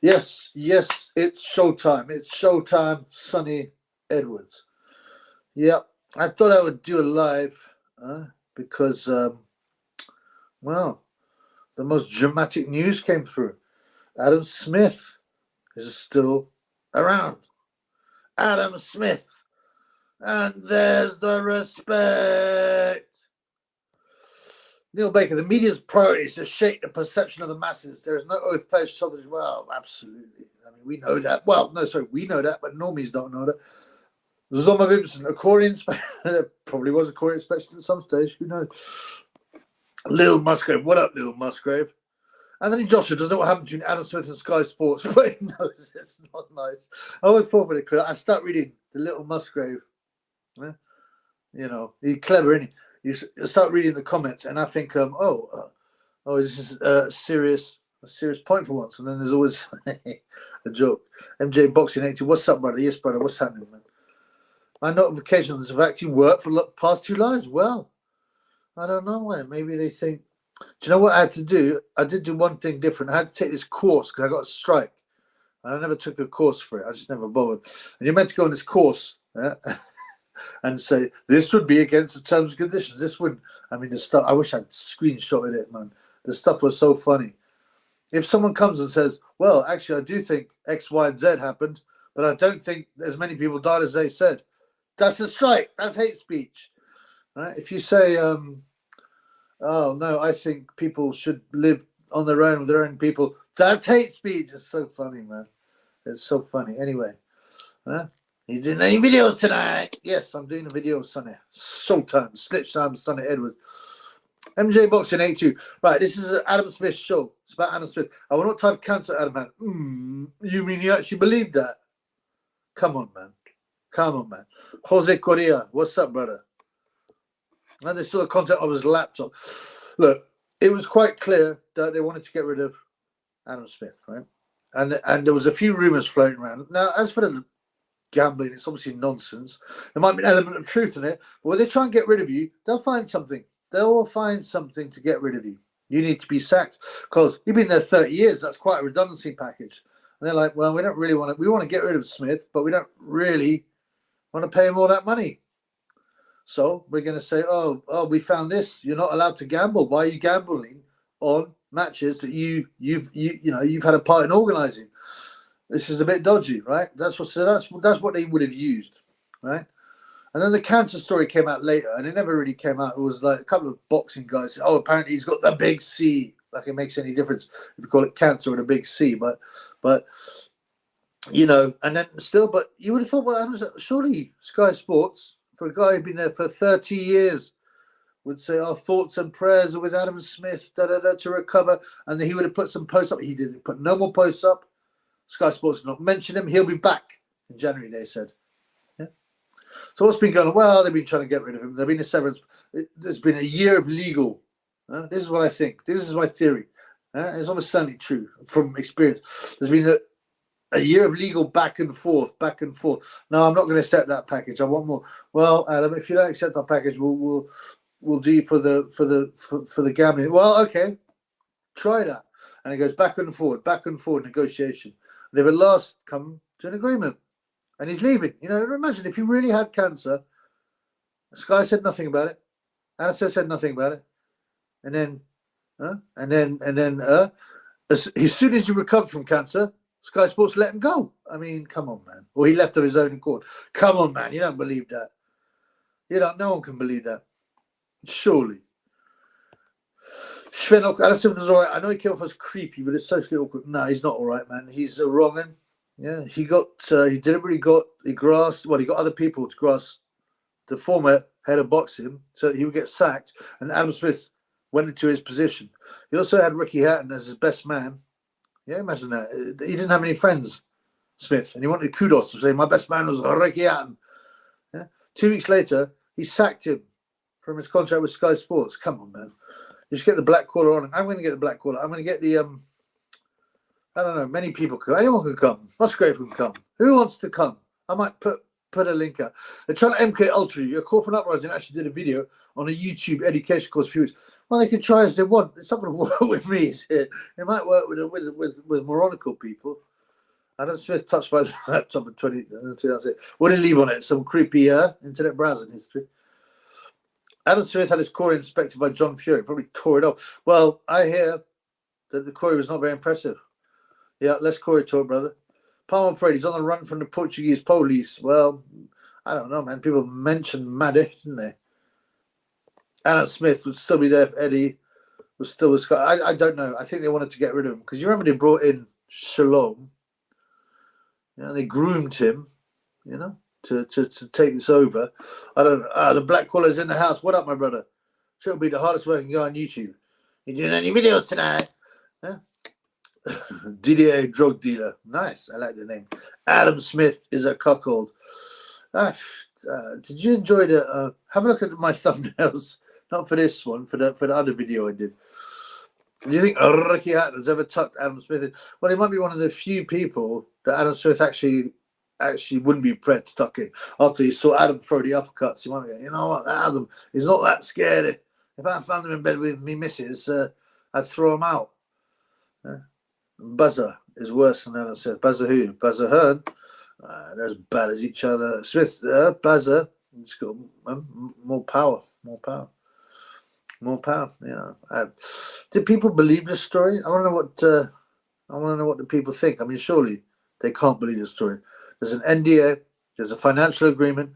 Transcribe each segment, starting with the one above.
Yes, yes, it's showtime. It's showtime, Sonny Edwards. Yep. I thought I would do a live because, well, the most dramatic news came through. Adam Smith is still around. Adam Smith. And there's the respect. Neil Baker, the media's priority is to shake the perception of the masses. There is no oath pledged to others. Well, absolutely. I mean, we know that. Well, no, sorry, we know that, but normies don't know that. Zoma Vimpson, accordion inspection. Probably was accordion inspection at some stage. Who knows? Lil Musgrave. What up, Lil Musgrave? Anthony Joshua doesn't know what happened between Adam Smith and Sky Sports, but he knows it's not nice. I went forward it because I start reading the Little Musgrave. Yeah? You know, he's clever, isn't he? You start reading the comments, and I think, this is a serious point for once. And then there's always a joke. MJ Boxing 80, what's up, brother? Yes, brother, what's happening, man? My notifications have actually worked for the past 2 lives. Well, I don't know why. Maybe they think. Do you know what I had to do? I did do one thing different. I had to take this course because I got a strike. And I never took a course for it. I just never bothered. And you're meant to go on this course. Yeah? And say, this would be against the terms and conditions. This wouldn't. I mean, the stuff, I wish I'd screenshotted it, man. The stuff was so funny. If someone comes and says, well, actually, I do think X, Y, and Z happened, but I don't think as many people died as they said. That's a strike. That's hate speech. Right? If you say, oh, no, I think people should live on their own with their own people, that's hate speech. It's so funny, man. It's so funny. Anyway, you doing any videos tonight? Yes, I'm doing a video, Sonny. Showtime, Slitch Time, Sonny Edwards. MJ Boxing 82. Right, this is an Adam Smith show. It's about Adam Smith. I will not type cancer, Adam, man. You mean you actually believe that? Come on, man. Come on, man. Jose Correa, what's up, brother? And there's still a content of his laptop. Look, it was quite clear that they wanted to get rid of Adam Smith, right? And there was a few rumors floating around. Now, as for the gambling, it's obviously nonsense. There might be an element of truth in it, but when they try and get rid of you, they'll find something. They'll find something to get rid of you. You need to be sacked because you've been there 30 years. That's quite a redundancy package. And they're like, well, we don't really want to. We want to get rid of Smith, but we don't really want to pay him all that money. So we're going to say, oh, we found this. You're not allowed to gamble. Why are you gambling on matches that you've had a part in organising? This is a bit dodgy, right? That's what they would have used, right? And then the cancer story came out later, and it never really came out. It was like a couple of boxing guys said, oh, apparently he's got the big C. Like it makes any difference if you call it cancer with a big C, but you know, and then still, but you would have thought, well, surely Sky Sports, for a guy who'd been there for 30 years, would say our thoughts and prayers are with Adam Smith, to recover, and then he would have put some posts up. He didn't put no more posts up. Sky Sports did not mention him. He'll be back in January, they said. Yeah. So what's been going on? Well, they've been trying to get rid of him. There's been a severance. There's been a year of legal. This is what I think. This is my theory. It's almost certainly true from experience. There's been a year of legal back and forth. No, I'm not going to accept that package. I want more. Well, Adam, if you don't accept that package, we'll do you for the gambling. Well, okay, try that. And it goes back and forth negotiation. And if at last come to an agreement, and he's leaving. You know, imagine if you really had cancer. Sky said nothing about it. Anna said nothing about it. And then, as soon as you recover from cancer, Sky Sports let him go. I mean, come on, man. Or he left of his own accord. Come on, man. You don't believe that. No one can believe that. Surely. Sven, Alison was all right. I know he came off as creepy, but it's socially awkward. No, he's not all right, man. He's a wrong one. Yeah, he grasped, he got other people to grasp the former head of boxing so that he would get sacked, and Adam Smith went into his position. He also had Ricky Hatton as his best man. Yeah, imagine that. He didn't have any friends, Smith, and he wanted kudos to say, my best man was Ricky Hatton. Yeah? 2 weeks later, he sacked him from his contract with Sky Sports. Come on, man. You just get the black collar on. I'm going to get the black collar. I'm going to get the, I don't know, many people can. Anyone can come. Musgrave can come. Who wants to come? I might put a link out. They're trying to MK Ultra you. A Call for an Uprising actually did a video on a YouTube education course a few weeks. Well, they can try as they want. It's not going to work with me. It might work with moronical people. Adam Smith touched by the laptop in 2006. What did he leave on it? Some creepy internet browsing history. Adam Smith had his Corey inspected by John Fury. Probably tore it off. Well, I hear that the Corey was not very impressive. Yeah, less Corey talk, brother. Palmer Parade, he's on the run from the Portuguese police. Well, I don't know, man. People mentioned Maddie, didn't they? Adam Smith would still be there if Eddie was still with Scott. I don't know. I think they wanted to get rid of him because you remember they brought in Shalom. You know, they groomed him, you know, to take this over. I don't know. The black collar's in the house. What up, my brother? She'll be the hardest working guy on YouTube. You doing any videos tonight? Huh? Didier, drug dealer. Nice. I like the name. Adam Smith is a cuckold. Did you enjoy the? Have a look at my thumbnails. Not for this one, for the other video I did. Do you think Ricky Hatton's ever tucked Adam Smith in? Well, he might be one of the few people that Adam Smith actually wouldn't be prepared to tuck in. After he saw Adam throw the uppercuts, he might be going, you know what, Adam, he's not that scared. If I found him in bed with me missus, I'd throw him out. Buzzer is worse than Adam Smith. Buzzer who? Buzzer Hearn. They're as bad as each other. Smith, Buzzer, he's got more power. More power, you know. Did people believe this story? I want to know what the people think. I mean, surely they can't believe the story. There's an NDA. There's a financial agreement.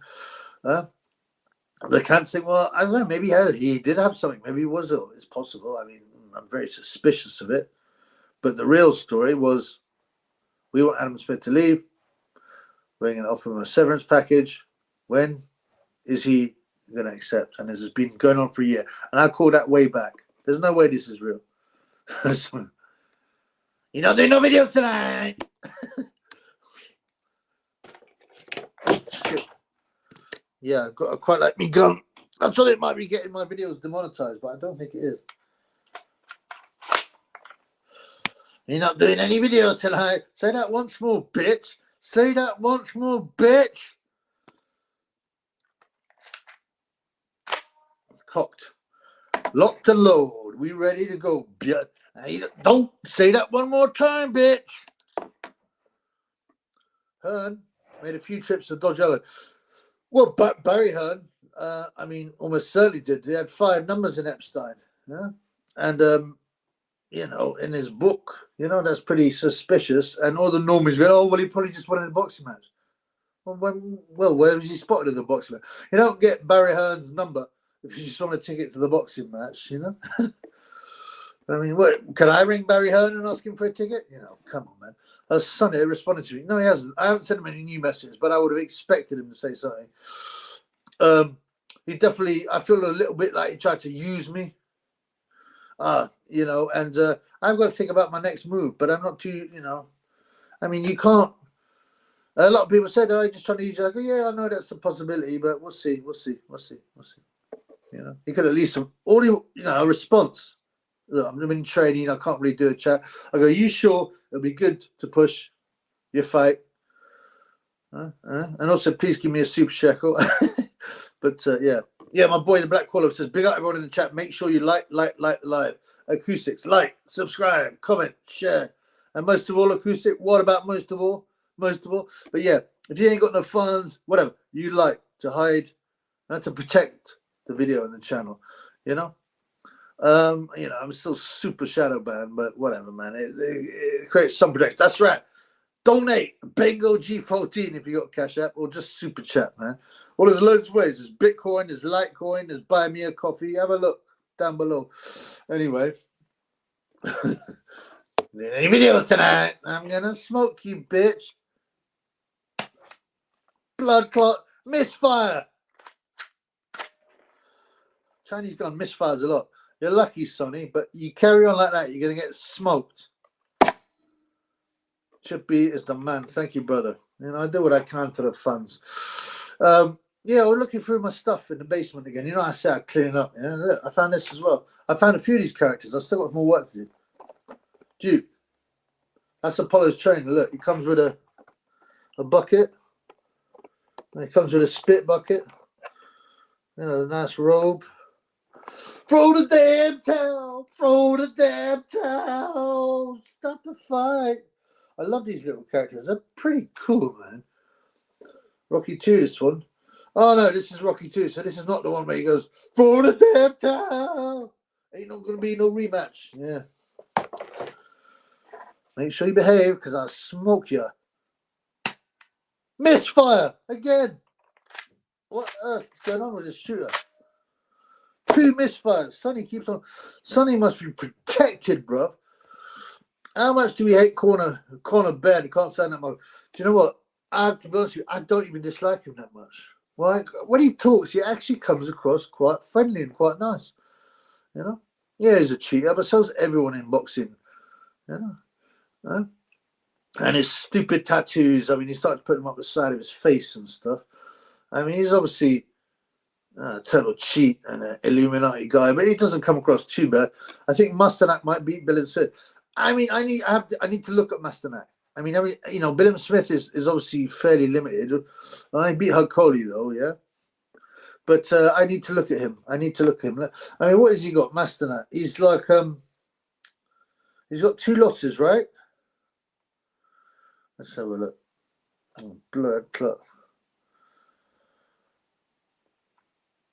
They can't think. Well, I don't know. Maybe he did have something. Maybe he was ill. It's possible. I mean, I'm very suspicious of it. But the real story was, we want Adam Smith to leave. We're going to offer him a severance package. When is he going to accept? And this has been going on for a year. And I call that way back. There's no way this is real. You're not doing no video tonight. Yeah, I quite like me gun. I thought it might be getting my videos demonetized, but I don't think it is. You're not doing any videos tonight. Say that once more, bitch. Say that once more, bitch. Cocked. Locked and load. We ready to go. Don't say that one more time, bitch. Hearn made a few trips to Dodge Island. Well, Barry Hearn, I mean, almost certainly did. He had 5 numbers in Epstein. Yeah? And, you know, in his book, you know, that's pretty suspicious. And all the normies go, oh, well, he probably just wanted a boxing match. Well, where was he spotted in the boxing match? You don't get Barry Hearn's number if you just want a ticket to the boxing match, you know? I mean, what, can I ring Barry Hearn and ask him for a ticket? You know, come on, man. Sonny responded to me. No, he hasn't. I haven't sent him any new messages, but I would have expected him to say something. He definitely, I feel a little bit like he tried to use me. You know, and I've got to think about my next move, but I'm not too, you know, I mean, you can't. A lot of people said, oh, you're just trying to use it. I go, yeah, I know that's a possibility, but we'll see. You know, he could at least have already, you know, a response. Look, I'm in training. I can't really do a chat. I go, you sure it'll be good to push your fight? And also, please give me a super shekel. But yeah, my boy, the Black Caller says, big up everyone in the chat. Make sure you like the live. Acoustics, like, subscribe, comment, share. And most of all, acoustic. What about most of all? Most of all. But yeah, if you ain't got no funds, whatever, you like to hide, to protect the video and the channel, you know? You know, I'm still super shadow banned, but whatever, man. It creates some protection. That's right. Donate Bingo G14 if you got Cash App, or just super chat, man. Well, there's loads of ways. There's Bitcoin, there's Litecoin, there's Buy Me a Coffee. Have a look down below. Anyway, any videos tonight? I'm gonna smoke you, bitch. Blood clot, misfire. Chinese gun misfires a lot. You're lucky, Sonny, but you carry on like that, you're going to get smoked. Chip B is the man. Thank you, brother. You know, I do what I can for the funds. Yeah, we're looking through my stuff in the basement again. You know, I said I'm cleaning up. Yeah, look, I found this as well. I found a few of these characters. I've still got more work to do. Duke. That's Apollo's trainer. Look, he comes with a bucket. And he comes with a spit bucket. You know, a nice robe. Throw the damn towel. Throw the damn towel. Stop the fight. I love these little characters. They're pretty cool, man. Rocky 2, this one. Oh, no, this is Rocky 2. So this is not the one where he goes, for the damn town. Ain't not going to be no rematch. Yeah. Make sure you behave, because I'll smoke you. Misfire again. What on earth is going on with this shooter? 2 misfires. Sonny keeps on. Sonny must be protected, bro. How much do we hate corner Ben? Can't stand that much. Do you know what? I have to be honest with you, I don't even dislike him that much. Why? When he talks, he actually comes across quite friendly and quite nice. You know? Yeah, he's a cheater, but so's everyone in boxing. You know? Huh? And his stupid tattoos. I mean, he started putting them up the side of his face and stuff. I mean, he's obviously a total cheat and an Illuminati guy, but he doesn't come across too bad. I think Mustanak might beat Bill Smith. I mean, I need to look at Mustanak. I mean, you know, Bill Smith is obviously fairly limited. I beat Hug Coley though, yeah. But I need to look at him. I mean, what has he got? Mustanak. He's like he's got 2 losses, right? Let's have a look. Oh, blood clot.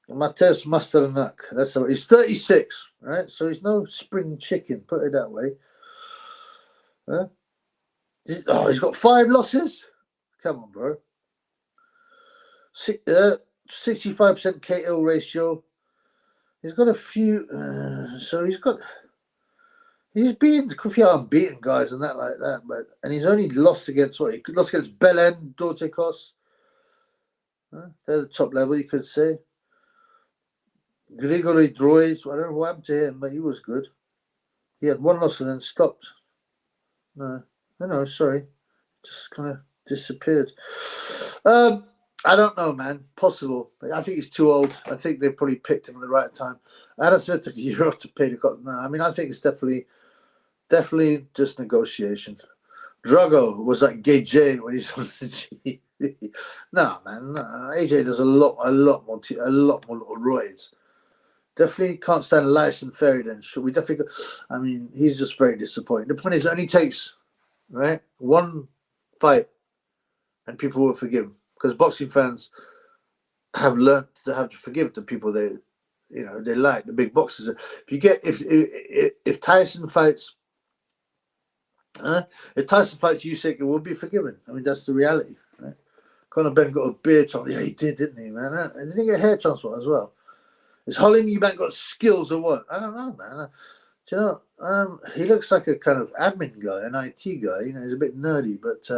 Mateusz Mustanak. That's how he's 36, right? So he's no spring chicken, put it that way. Huh? Oh, he's got 5 losses. Come on, bro. 65% KO ratio. He's got a few. So he's beaten a few unbeaten guys and that like that, and he's only lost against what? He lost against Belen, Dorticos. They're the top level, you could say. Grigory Droiz, I don't know what happened to him, but he was good. He had 1 loss and then stopped. No, sorry. Just kind of disappeared. I don't know, man. Possible. I think he's too old. I think they probably picked him at the right time. Adam Smith took a year off to pay the cost. No, I mean, I think it's definitely just negotiation. Drago was like Gay J when he's on the TV. No, man. No. AJ does a lot more little roids. Definitely can't stand Lyson Ferry then. Should we definitely go? I mean, he's just very disappointing. The point is, it only takes, right, 1 fight and people will forgive him. Because boxing fans have learned to have to forgive the people they like, the big boxers. If Tyson fights Usyk, it will be forgiven. I mean, that's the reality, right? Conor Ben got a beard transplant. Yeah, he did, didn't he, man? And didn't he get a hair transplant as well? Is Holly Eubank got skills or what? I don't know, man. Do you know? He looks like a kind of admin guy, an IT guy. You know, he's a bit nerdy, but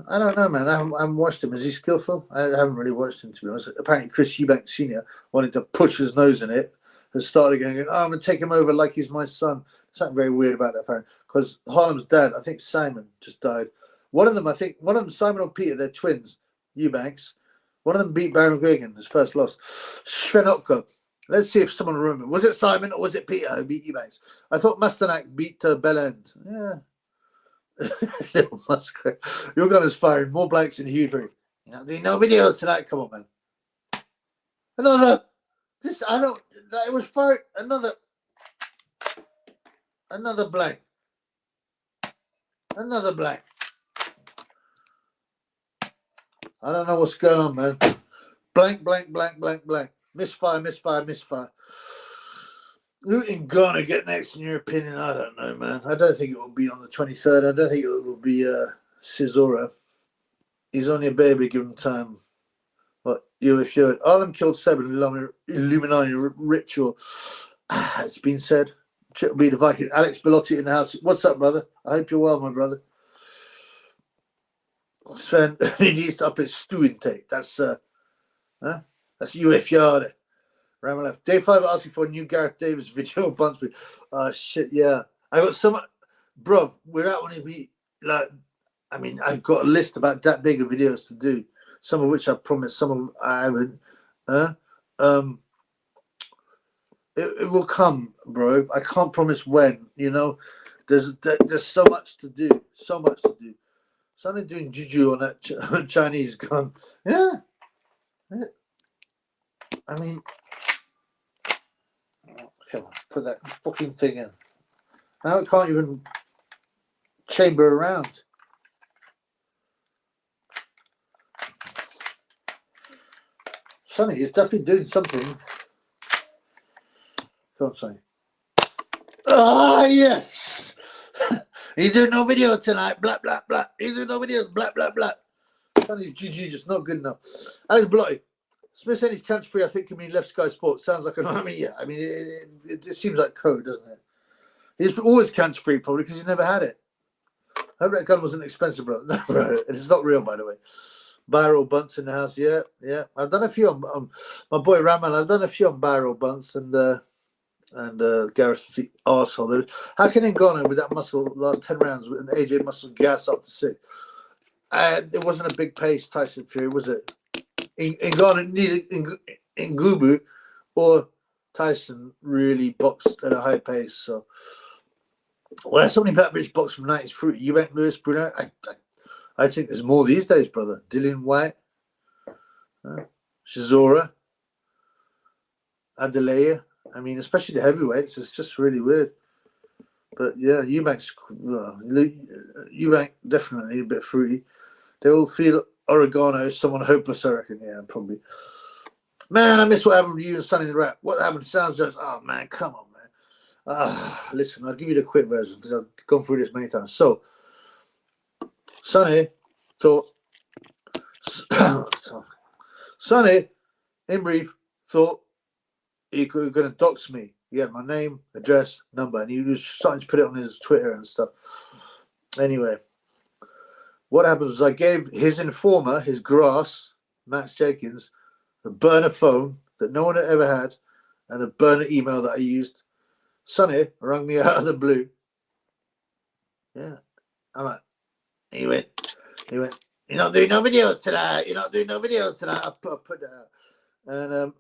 I don't know, man. I haven't watched him. Is he skillful? I haven't really watched him, to be honest. Apparently, Chris Eubank Sr. wanted to push his nose in it. Has started going, I'm going to take him over like he's my son. Something very weird about that, fan. Because Harlem's dad, I think Simon, just died. One of them, Simon or Peter, they're twins, Eubanks. One of them beat Baron McGuigan, his first loss. Svenotka. Let's see if someone remembers. Was it Simon or was it Peter who beat Eubanks? I thought Mustanak beat Bellend. Yeah. Little muskrat. Your gun is firing more blanks than Hugh. You're not doing no videos tonight. Come on, man. Another. It was fired. Another blank. Another blank. I don't know what's going on, man. Blank, blank, blank, blank, blank. Misfire, misfire, misfire. Who in Ghana get next, in your opinion? I don't know, man. I don't think it will be on the 23rd. I don't think it will be Cesaro. He's only a baby, give him time. But if you're Arlen killed 7 Illuminati ritual. It's been said. Triple B the Viking. Alex Bellotti in the house. What's up, brother? I hope you're well, my brother. Sven, he needs to up his stew intake. That's UFR. Ramalef. Day 5 asking for a new Gareth Davis video on Bunsbury. Shit, yeah. I got some, bruv, without wanting to be like, I mean, I've got a list about that big of videos to do. Some of which I promised, some of them I haven't. It will come, bro. I can't promise when, you know. There's so much to do. So much to do. Something doing juju on that Chinese gun. Yeah. I mean, come on, put that fucking thing in. Now it can't even chamber around. Sonny is definitely doing something. Come on, Sonny. Ah, yes. You do no video tonight. Blah, blah, blah. You do no videos. Blah, blah, blah. Sonny's GG, just not good enough. Alex Blotty. Smith said he's cancer free. I think he means left Sky Sports. Sounds like I mean, yeah. I mean, it seems like code, doesn't it? He's always cancer free, probably because he's never had it. I hope that gun wasn't expensive, bro. No, bro. It's not real, by the way. Barrel bunts in the house, yeah. I've done a few on my boy Raman. I've done a few on barrel bunts and Gareth the arsehole. How can Ngannou with that muscle last 10 rounds with an AJ muscle gas up to 6? It wasn't a big pace, Tyson Fury, was it? Ngannou neither Ngubu or Tyson really boxed at a high pace. So, well, somebody about Rich box from 90s fruit. You went Lewis Bruno. I think there's more these days, brother. Dillian White, Shizora, Adelea. I mean, especially the heavyweights. It's just really weird. But yeah, Eubank definitely a bit fruity. They all feel oregano is someone hopeless, I reckon. Yeah, probably. Man, I miss what happened with you and Sonny the Rap. What happened sounds just, oh man, come on, man. Listen, I'll give you the quick version because I've gone through this many times. So, Sonny thought, Sonny, in brief, thought he was going to dox me. He had my name, address, number, and he was starting to put it on his Twitter and stuff. Anyway, what happened was I gave his informer, his grass, Max Jenkins, a burner phone that no one had ever had and a burner email that I used. Sonny rang me out of the blue. Yeah. I'm like, he went, you're not doing no videos tonight. You're not doing no videos tonight. I put that out.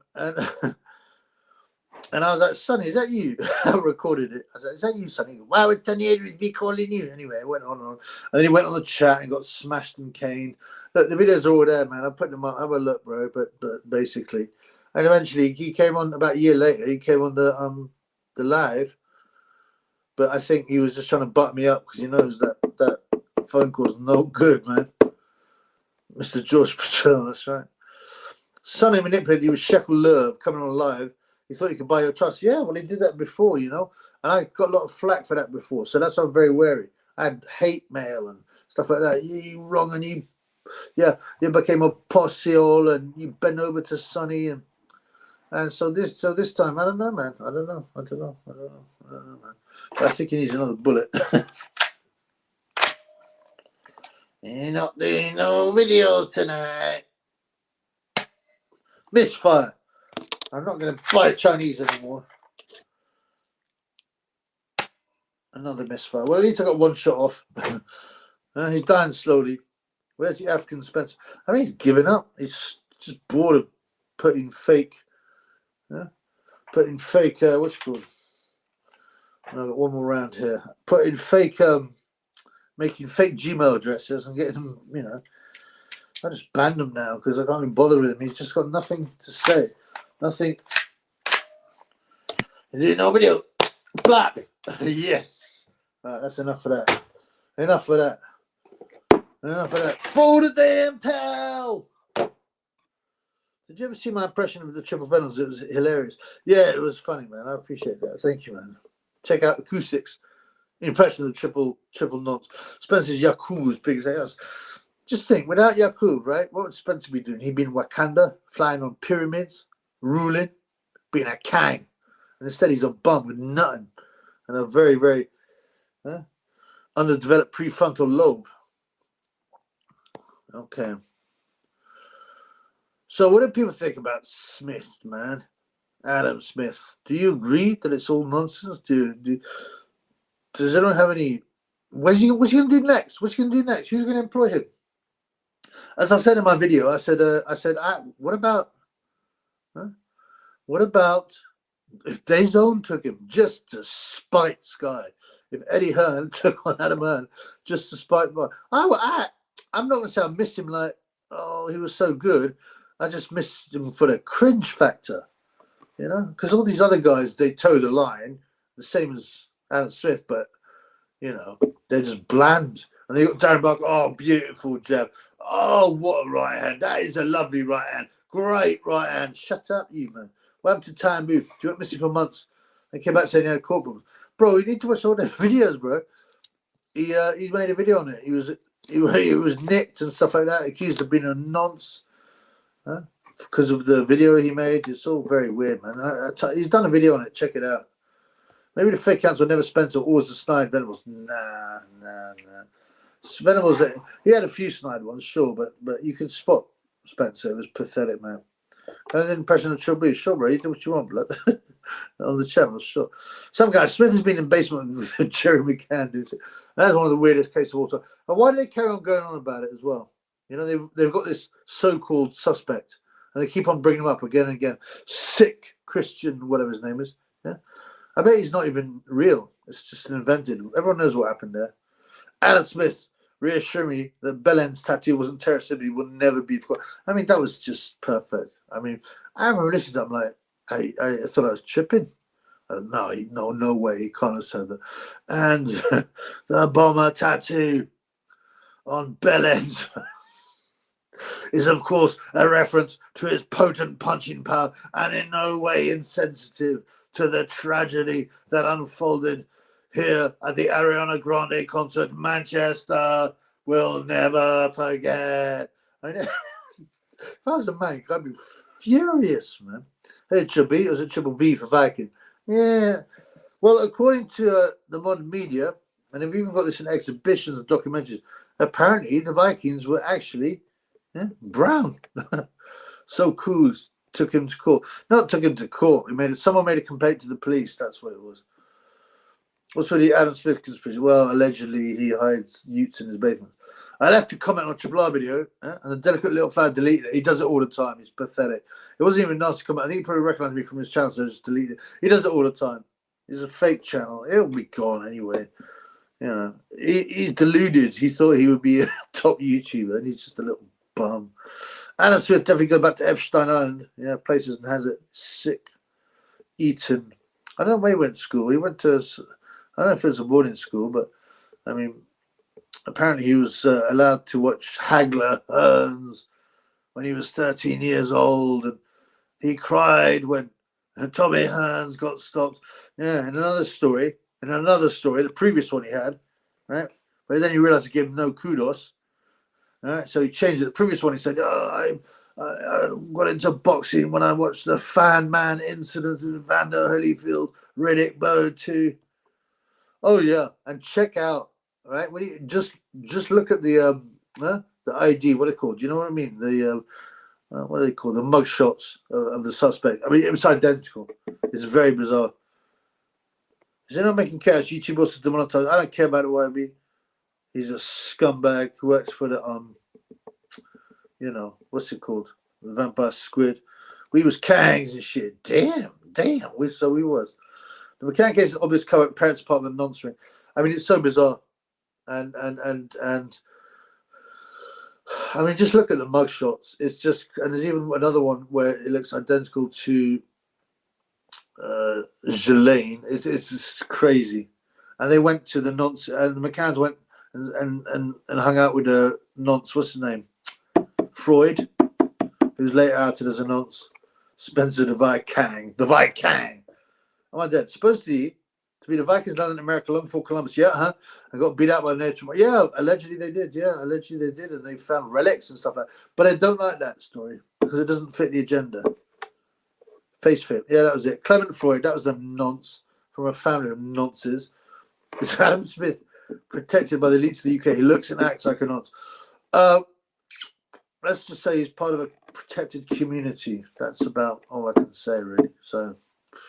And I was like, Sonny, is that you? I recorded it. I was like, is that you, Sonny? Wow, it's Tony Edwards be calling you. Anyway, it went on and on. And then he went on the chat and got smashed and caned. Look, the videos are all there, man. I put them up. Have a look, bro. But basically, and eventually he came on about a year later. He came on the live. But I think he was just trying to butt me up because he knows that phone call's no good, man. Mr. George Patel, that's right. Sonny manipulated you with Shekel Love coming on live. He thought he could buy your trust. Yeah, well, he did that before, you know. And I got a lot of flack for that before. So that's why I'm very wary. I had hate mail and stuff like that. You wrong and you became a posse-all and you bent over to Sonny. And so this time, I don't know, man. I don't know, man. But I think he needs another bullet. You're not doing no video tonight. Misfire. I'm not going to buy Chinese anymore. Another misfire. Well, at least I got one shot off. He's dying slowly. Where's the African Spencer? I mean, he's giving up. He's just bored of putting fake. What's it called? I've got one more round here. Putting fake, making fake Gmail addresses and getting them, you know. I just banned him now because I can't even bother with him. He's just got nothing to say. Nothing. No video. Black. Yes. Right, that's enough of that. Enough of that. Throw the damn towel. Did you ever see my impression of the Triple Venoms? It was hilarious. Yeah, it was funny, man. I appreciate that. Thank you, man. Check out Acoustics. Impression of the triple nonce. Spencer's Yaku as big as they are. Just think, without Yaku, right? What would Spencer be doing? He'd be in Wakanda, flying on pyramids, ruling, being a king. And instead he's a bum with nothing. And a very, very underdeveloped prefrontal lobe. Okay. So what do people think about Smith, man? Adam Smith. Do you agree that it's all nonsense? Does anyone have any... What's he going to do next? What's he going to do next? Who's going to employ him? As I said in my video, I said, what about if DAZN took him just to spite Sky? If Eddie Hearn took on Adam Hearn just to spite Sky? I'm not going to say I missed him like, oh, he was so good. I just missed him for the cringe factor, you know? Because all these other guys, they toe the line, the same as Adam Smith, but, you know, They're just bland. And they got Darren Barker. Oh, beautiful jab. Oh, what a right hand. That is a lovely right hand. Great right hand. Shut up, you, man. What happened to Ty and Booth? You went missing for months. They came back saying he had court problems. Bro, you need to watch all their videos, bro. He made a video on it. He was nicked and stuff like that, accused of being a nonce because of the video he made. It's all very weird, man. He's done a video on it. Check it out. Maybe the fake accounts were never Spencer, always the snide Venables. Nah. Venables, he had a few snide ones, sure, but you can spot Spencer. It was pathetic, man. Kind of impression of Chubby. Sure, bro, you do what you want, blood. On the channel, sure. Some guy, Smith has been in basement with Jerry McCann. Dude. That's one of the weirdest cases of all time. And why do they carry on going on about it as well? You know, they've got this so-called suspect, and they keep on bringing him up again and again. Sick Christian, whatever his name is. Yeah, I bet he's not even real. It's just an invented. Everyone knows what happened there. Alan Smith, reassure me that Belen's tattoo wasn't terroristic. He will never be forgotten. I mean, that was just perfect. I mean, I remember listening to it, I'm like, I thought I was tripping. No way, he can't have said that. And the bomber tattoo on Belen's is, of course, a reference to his potent punching power and in no way insensitive to the tragedy that unfolded here at the Ariana Grande concert, Manchester. We'll never forget. I mean, if I was a man, I'd be furious, man. Hey, Chubby, was it Triple V for Viking? Yeah. Well, according to the modern media, and they've even got this in exhibitions and documentaries, apparently the Vikings were actually brown. So Coos took him to court. Not took him to court. Someone made a complaint to the police. That's what it was. What's for the Adam Smith conspiracy? Well, allegedly he hides utes in his basement. I left a comment on Triple R video, and the delicate little fella deleted it. He does it all the time. He's pathetic. It wasn't even nice to comment. I think he probably recognised me from his channel, so I just deleted it. He does it all the time. He's a fake channel. It'll be gone anyway. You know, he's deluded. He thought he would be a top YouTuber, and he's just a little bum. Adam Smith definitely goes back to Epstein Island. Yeah, places and has it. Sick. Eton. I don't know where he went to school. He went to, I don't know if it was a boarding school, but I mean, apparently he was allowed to watch Hagler Hearns when he was 13 years old, and he cried when Tommy Hearns got stopped. Yeah, in another story, the previous one he had, right? But then he realized he gave him no kudos. All right, so he changed it. The previous one he said, I got into boxing when I watched the Fan Man incident in Vander Holyfield, Riddick Bowe 2. Oh yeah, and check out, right? When you just look at the ID, what are they called? Do you know what I mean? The what are they called? The mug shots of the suspect. I mean, it was identical. It's very bizarre. Is he not making cash? YouTube also demonetized. I don't care about the YB. He's a scumbag who works for the what's it called? The Vampire Squid. We was Kangs and shit. Damn. So we was. The McCann case is obvious cover. Parents part of the nonce ring. I mean, it's so bizarre, and I mean, just look at the mug shots. It's just, and there's even another one where it looks identical to Ghislaine. It's just crazy. And they went to the nonce, and the McCanns went and hung out with the nonce. What's his name? Freud, who's later outed as a nonce. Spencer the Viking. Am I dead? Supposed to be the Vikings landed in America long before Columbus. Yeah, huh? And got beat out by the nature. Yeah, allegedly they did. And they found relics and stuff like that. But I don't like that story because it doesn't fit the agenda. Face fit. Yeah, that was it. Clement Freud, that was the nonce from a family of nonces. It's Adam Smith, protected by the elites of the UK. He looks and acts like a nonce. Let's just say he's part of a protected community. That's about all I can say, really. So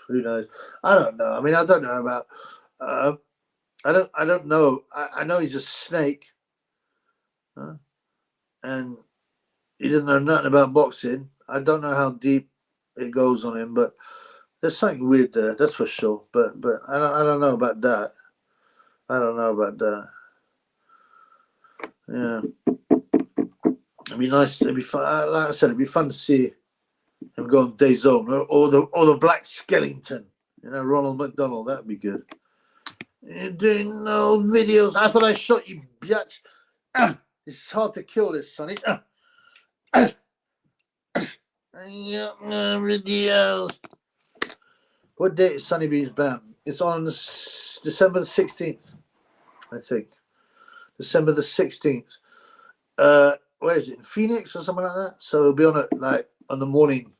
who knows? I don't know. I mean, I don't know about. I don't know. I know he's a snake, and he doesn't know nothing about boxing. I don't know how deep it goes on him, but there's something weird there. That's for sure. But I don't know about that. Yeah. It'd be nice. It'd be fun. Like I said, it'd be fun to see him go on DAZN or the Black Skellington. Ronald McDonald. That'd be good. You're doing no videos. I thought I shot you, bitch. It's hard to kill this, Sonny. Videos. What date is Sunny B's band? It's on December the 16th, I think. December the 16th. Where is it? In Phoenix or something like that? So it'll be on it like on the morning,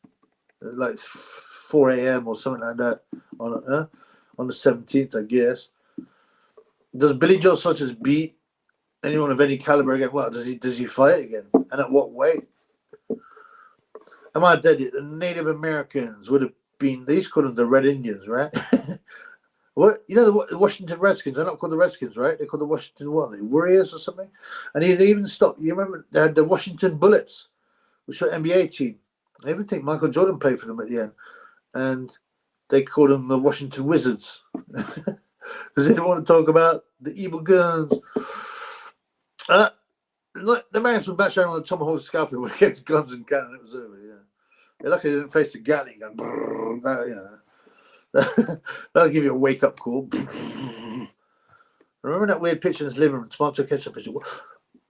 like 4 a.m. or something like that on the 17th, I guess. Does Billy Joe Sanchez beat anyone of any caliber again? Well, does he fight again? And at what weight? Am I dead yet? The Native Americans would have been, they used to call them the Red Indians, right? What, you know, the Washington Redskins, they're not called the Redskins, right? They're called the Washington, what are they, Warriors or something? And they even stopped, you remember, they had the Washington Bullets, which were an NBA team. I even think Michael Jordan played for them at the end. And they called them the Washington Wizards. Because they didn't want to talk about the evil guns. The Americans were back on the tomahawk scalpel when they kept the guns and cannon, it was over, yeah. They're lucky they didn't face the Gatling gun. You know. That'll give you a wake-up call. Remember that weird picture in his living room, tomato ketchup picture?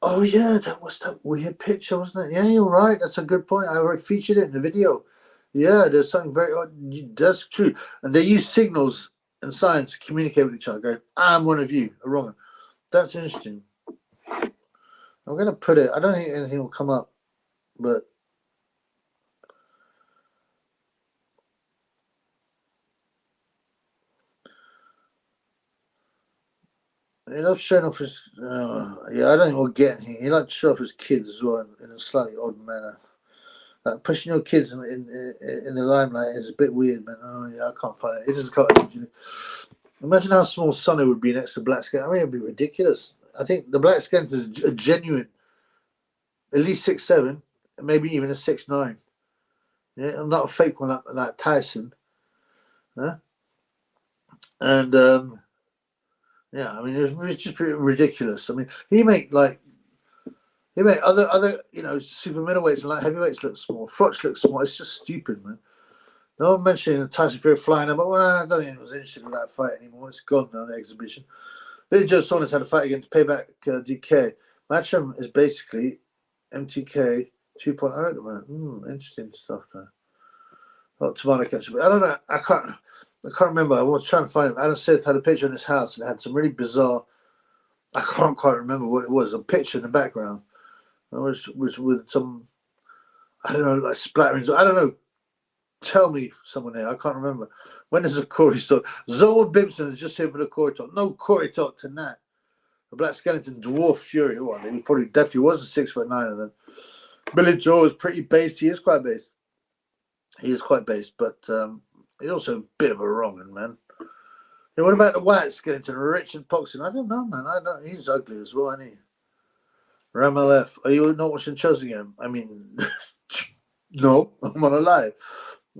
Oh, yeah, that was that weird picture, wasn't it? Yeah, you're right. That's a good point. I already featured it in the video. Yeah, there's something very odd. That's true. And they use signals and signs to communicate with each other, going, I'm one of you, a wrong one. That's interesting. I'm going to put it, I don't think anything will come up, but he loves showing off his. Yeah, I don't think we'll get anything. He likes to show off his kids as well in a slightly odd manner. Like pushing your kids in the limelight is a bit weird, man. Oh yeah, I can't find it. It doesn't come. Imagine how small Sonny would be next to Black Skeleton. I mean, it'd be ridiculous. I think the Black Skeleton is a genuine, at least 6'7", maybe even a 6'9". Yeah, I'm not a fake one like Tyson. Huh? And yeah, I mean, it's just pretty ridiculous. I mean, he make other, you know, super middleweights and light heavyweights look small. Frotch looks small. It's just stupid, man. No one mentioning Tyson Fury flying up, but well, I don't think he was interested in that fight anymore. It's gone now, the exhibition. Billy Joe Saunders had a fight against Payback DK. Matchroom is basically MTK 2.0 at the moment. Interesting stuff there. Not tomato ketchup. I don't know. I can't remember. I was trying to find it. Adam Sith had a picture in his house and it had some really bizarre. I can't quite remember what it was. A picture in the background, which with some, I don't know, like splatterings. I don't know. Tell me, someone there. I can't remember. When is a Corey talk? Zoe Bimson is just here for the Corey talk. No Corey talk tonight. The Black Skeleton dwarf Fury. Well, he probably definitely was a 6'9" of them. Billy Joe is pretty based. He is quite based. But he's also a bit of a wrong one, man. Yeah, what about the White Skeleton, Richard Poxon? I don't know, man. He's ugly as well, isn't he? Ramal F. Are you not watching Chelsea game? I mean, no, I'm on a live.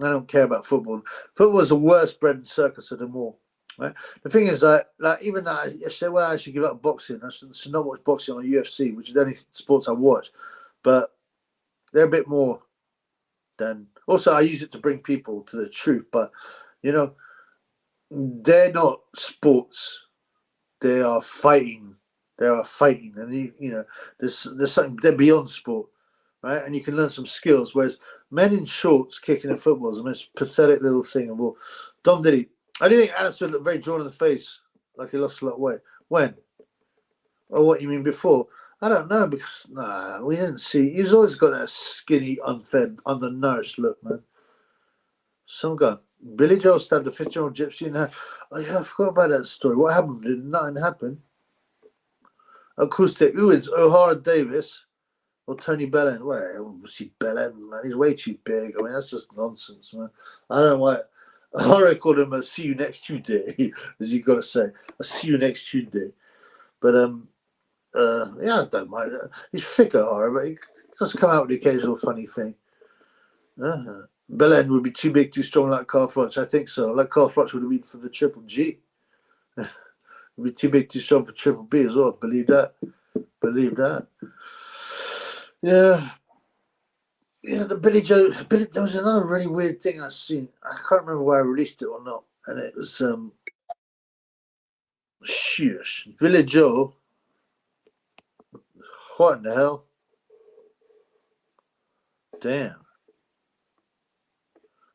I don't care about football. Football is the worst bread and circus of them all. Right? The thing is, like even that, I say, well, I should give up boxing. I should not watch boxing on UFC, which is the only sports I watch. But they're a bit more than. Also, I use it to bring people to the truth. But you know, they're not sports. They are fighting. And you know, there's something. They're beyond sport. Right, and you can learn some skills. Whereas men in shorts kicking a football is the most pathetic little thing of all. Dom Diddy, I do think Adam Smith looked very drawn in the face, like he lost a lot of weight. When? Oh, what you mean before? I don't know because we didn't see. He's always got that skinny, unfed, undernourished look, man. Some guy, Billy Joe stabbed a 15-year-old gypsy in the hand. Oh yeah, I forgot about that story. What happened? Did nothing happen? Acoustic. Ooh, it's O'Hara Davis. Or Tony Bellend. Well, see Bellend, man. He's way too big. I mean, that's just nonsense, man. I don't know why. I called him a see you next Tuesday, as you got to say. A see you next Tuesday. But, yeah, I don't mind. He's thicker, O'Hara, but he does come out with the occasional funny thing. Bellend would be too big, too strong like Carl Froch. I think so. Like Carl Froch would have been for the Triple G. Would be too big, too strong for Triple B as well. Believe that. Yeah, the Billy Joe. There was another really weird thing I seen. I can't remember where I released it or not, and it was Shush. Village Joe. What in the hell? Damn.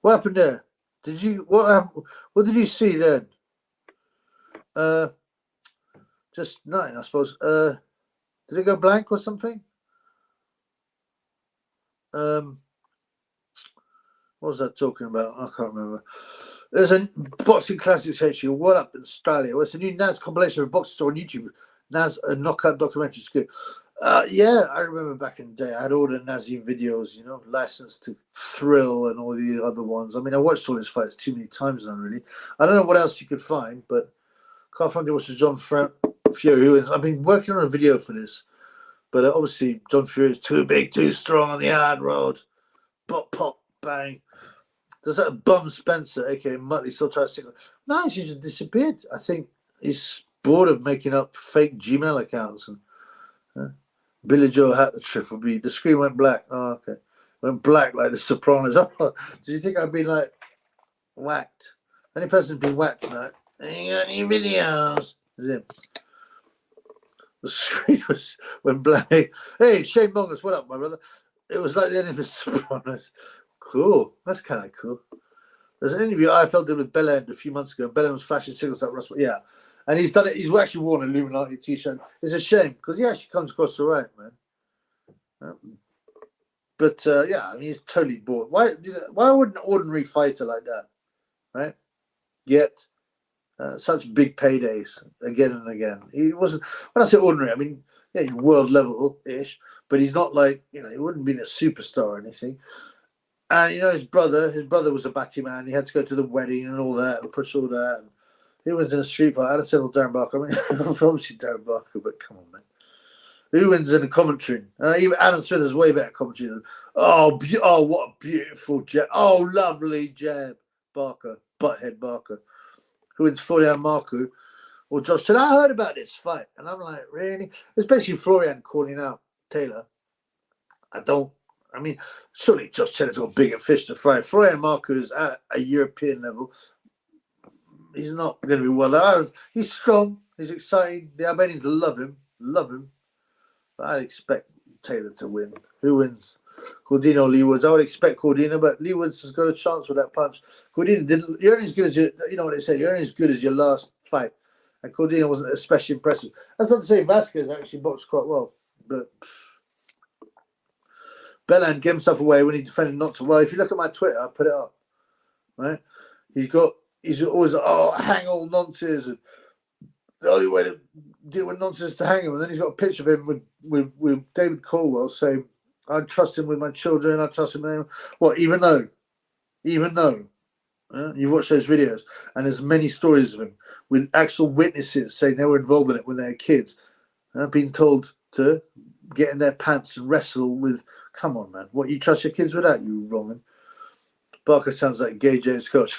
What happened there? Did you what happened? What did you see then? Just nothing, I suppose. Did it go blank or something? What was I talking about? I can't remember. There's a Boxing Classics HQ. What up in Australia? Well, it's a new NAS compilation of a boxing store on YouTube. NAS, a knockout documentary. It's good. Yeah, I remember back in the day, I had all the Nazim videos, you know, licensed to Thrill and all the other ones. I mean, I watched all his fights too many times now, really. I don't know what else you could find, but can't find it was John Fury. I've been working on a video for this, but obviously John Fury is too big, too strong on the hard road. Pop, pop, bang. Does that bum Spencer, aka Muttley, still try to signal? No, he's just disappeared. I think he's bored of making up fake Gmail accounts. And Billy Joe had the trick would be the screen went black. Oh, okay. Went black like the Sopranos. Oh, did you think I'd been like whacked? Any person's been whacked tonight? Ain't got any videos. Him. The screen went black. Hey, Shane Mongus, what up, my brother? It was like the end of the Sopranos. Cool. That's kind of cool. There's an interview IFL did with Bellend a few months ago. Bellend was flashing signals at Russell. Yeah. And he's done it. He's actually worn an Illuminati t-shirt. It's a shame because he actually comes across all right, man. But yeah, I mean, he's totally bored. Why would an ordinary fighter like that, right, get such big paydays again and again? He wasn't. When I say ordinary, I mean world level ish. But he's not like he wouldn't be a superstar or anything. And his brother was a batty man. He had to go to the wedding and all that and push all that. And he was in a street fight. I'd have said, Darren Barker. I mean, obviously Darren Barker, but come on, man. Who wins in the commentary? Even Adam Smith is way better commentary than. Oh, what a beautiful jab! Oh, lovely jab, Barker, butthead Barker. Who wins, Florian Marku or Josh? Said I heard about this fight, and I'm like, really? It's basically Florian calling out Taylor. I mean, surely Josh Taylor's got bigger fish to fry. Florian Marku is at a European level. He's not going to be well. He's strong. He's exciting. The Albanians love him. But I'd expect Taylor to win. Who wins? Cordina or Lee Woods? I would expect Cordina, but Lee Woods has got a chance with that punch. Cordina didn't. You're only as good as you know what they say. You're only as good as your last fight. And Cordina wasn't especially impressive. That's not to say Vasquez actually boxed quite well, but Belland gave himself away when he defended not so well. If you look at my Twitter, I put it up. Right? He's always hang all nonsense, and the only way to deal with nonsense is to hang him. And then he's got a picture of him with David Caldwell saying, "I trust him with my children. I trust him." What? Even though, you watch those videos, and there's many stories of him with actual witnesses saying they were involved in it when they were kids, being told to get in their pants and wrestle with. Come on, man! What, you trust your kids with that? You wrong. Barker sounds like Gay James Scott.